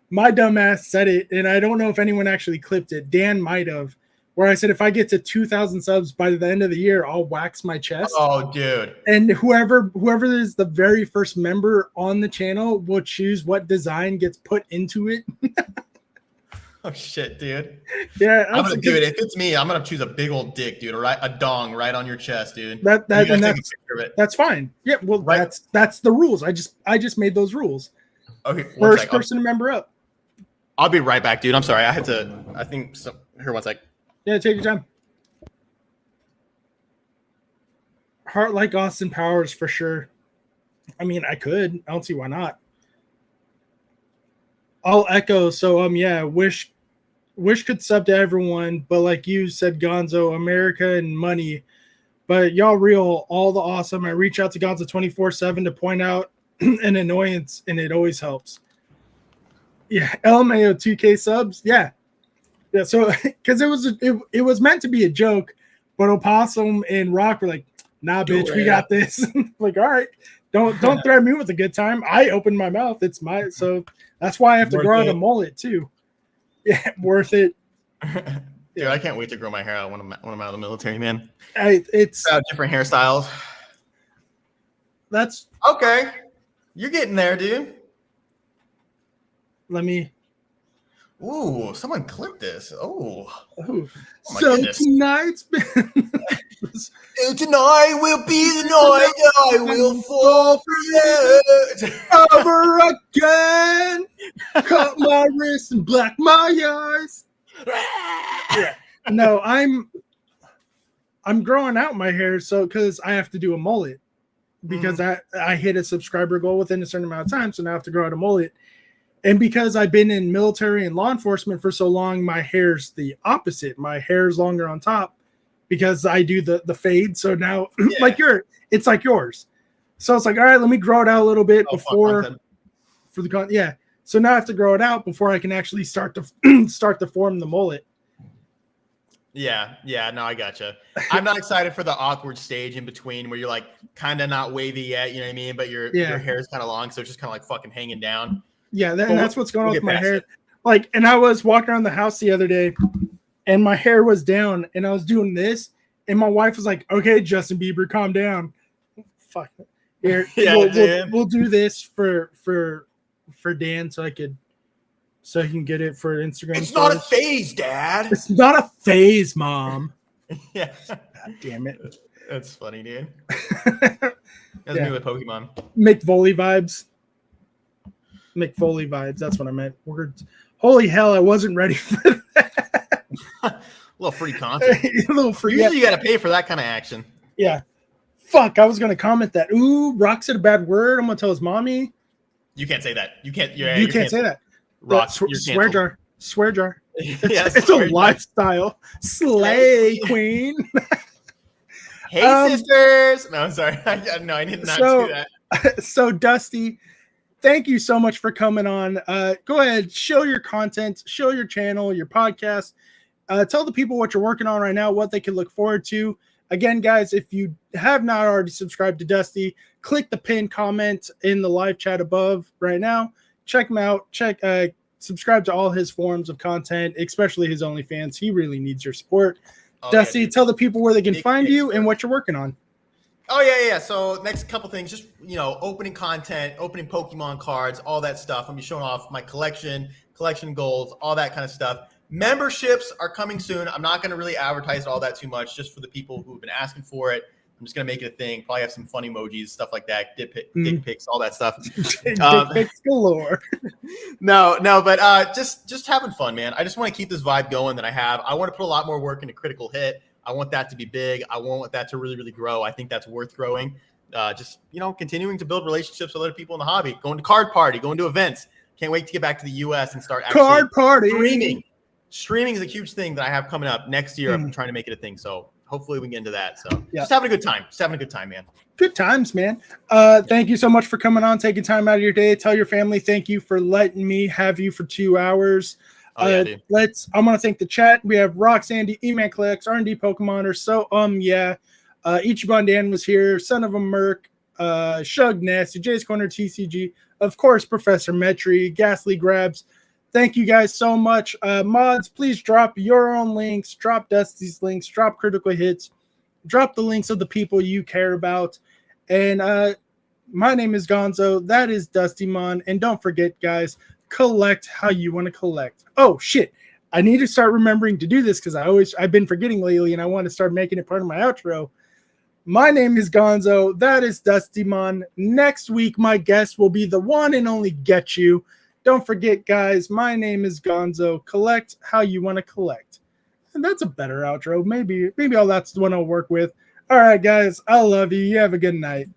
my dumbass said it, and I don't know if anyone actually clipped it. Dan might have, where I said, if I get to 2,000 subs by the end of the year, I'll wax my chest. Oh, dude. And whoever is the very first member on the channel will choose what design gets put into it. Oh shit, dude. Yeah, I'm gonna do it. If it's me, I'm gonna choose a big old dick, dude, or a dong right on your chest, dude. That's fine. Yeah, well, that's the rules. I just made those rules. Okay, first person to member up. I'll be right back, dude. I'm sorry. I think so. Here, 1 sec. Yeah, take your time. Heart like Austin Powers for sure. I mean, I could. I don't see why not. I'll echo. So wish could sub to everyone, but like you said, Gonzo, America and money But y'all real all the awesome. I reach out to Gonzo 24/7 to point out an annoyance, and it always helps. Yeah, LMAO 2K subs. Yeah. So because it was meant to be a joke, but Opossum and Rock were like, "Nah, bitch, we got this." Like, all right, don't threaten me with a good time. I opened my mouth. It's my so that's why I have to grow out a mullet too. Yeah, worth it. Dude, I can't wait to grow my hair out when I'm out of the military, man. It's different hairstyles. That's okay. You're getting there, dude. Let me. Ooh, someone clipped this. Oh so goodness. Tonight's been. Tonight will be the night I will fall for you. Over again. Cut my wrists and black my eyes. Yeah. No, I'm growing out my hair so because I have to do a mullet because I hit a subscriber goal within a certain amount of time, so now I have to grow out a mullet. And because I've been in military and law enforcement for so long, my hair's the opposite. My hair's longer on top because I do the fade. So now, it's like yours. So it's like, all right, let me grow it out a little bit before for the yeah. So now I have to grow it out before I can actually start to form the mullet. Yeah, no, I gotcha. I'm not excited for the awkward stage in between where you're like kind of not wavy yet, you know what I mean? But your hair is kind of long, so it's just kind of like fucking hanging down. Yeah, and that's what's going on with my hair. Like, and I was walking around the house the other day, and my hair was down, and I was doing this, and my wife was like, "Okay, Justin Bieber, calm down." Fuck. Here, we'll do this for Dan, so he can get it for Instagram. It's not a phase, Dad. It's not a phase, Mom. Yeah. God damn it. That's funny, dude. That's me with Pokemon. McFoley vibes. That's what I meant. Words. Holy hell, I wasn't ready for that. A little free content. A little free. Usually you got to pay for that kind of action. Yeah. Fuck, I was going to comment that. Ooh, Rock said a bad word. I'm going to tell his mommy. You can't say that. You can't. You can't say that. Rock, swear jar. It's, it's a lifestyle. Slay queen. Hey, sisters. No, I'm sorry. I did not do that. So, Dusty, thank you so much for coming on. Go ahead, show your content, show your channel, your podcast. Tell the people what you're working on right now, what they can look forward to. Again, guys, if you have not already subscribed to Dusty, click the pinned comment in the live chat above right now. Check him out. Subscribe to all his forms of content, especially his OnlyFans. He really needs your support. Dusty, tell the people where they can find you and what you're working on. Oh, yeah. So next couple things, just, opening content, opening Pokemon cards, all that stuff. I'm be showing off my collection goals, all that kind of stuff. Memberships are coming soon. I'm not going to really advertise all that too much, just for the people who've been asking for it. I'm just going to make it a thing. Probably have some funny emojis, stuff like that, dick pics, all that stuff. Dick pics galore. No, but just having fun, man. I just want to keep this vibe going that I have. I want to put a lot more work into Critical Hit. I want that to be big. I want that to really, really grow. I think that's worth growing. Continuing to build relationships with other people in the hobby, going to card party, going to events. Can't wait to get back to the U.S. and start actually card party streaming. Streaming is a huge thing that I have coming up next year. I'm trying to make it a thing. So hopefully we can get into that. So just having a good time. Just having a good time, man. Good times, man. Thank you so much for coming on, taking time out of your day. Tell your family thank you for letting me have you for 2 hours. I'm gonna thank the chat. We have Roxanne, E-Man Collects, R&D Pokemoners. So Ichiban Dan was here, Son of a Merc, Shug Nasty, Jay's Corner TCG, of course, Professor Metri, Ghastly Grabs. Thank you guys so much. Mods, please drop your own links, drop Dusty's links, drop Critical Hits, drop the links of the people you care about. And my name is Gonzo. That is Dustymon. And don't forget, guys, collect how you want to collect. Oh, shit. I need to start remembering to do this because I've been forgetting lately, and I want to start making it part of my outro. My name is Gonzo. That is Dustymon. Next week, my guest will be the one and only Get You. Don't forget, guys, my name is Gonzo. Collect how you want to collect. And that's a better outro. Maybe that's the one I'll work with. All right, guys, I love you. You have a good night.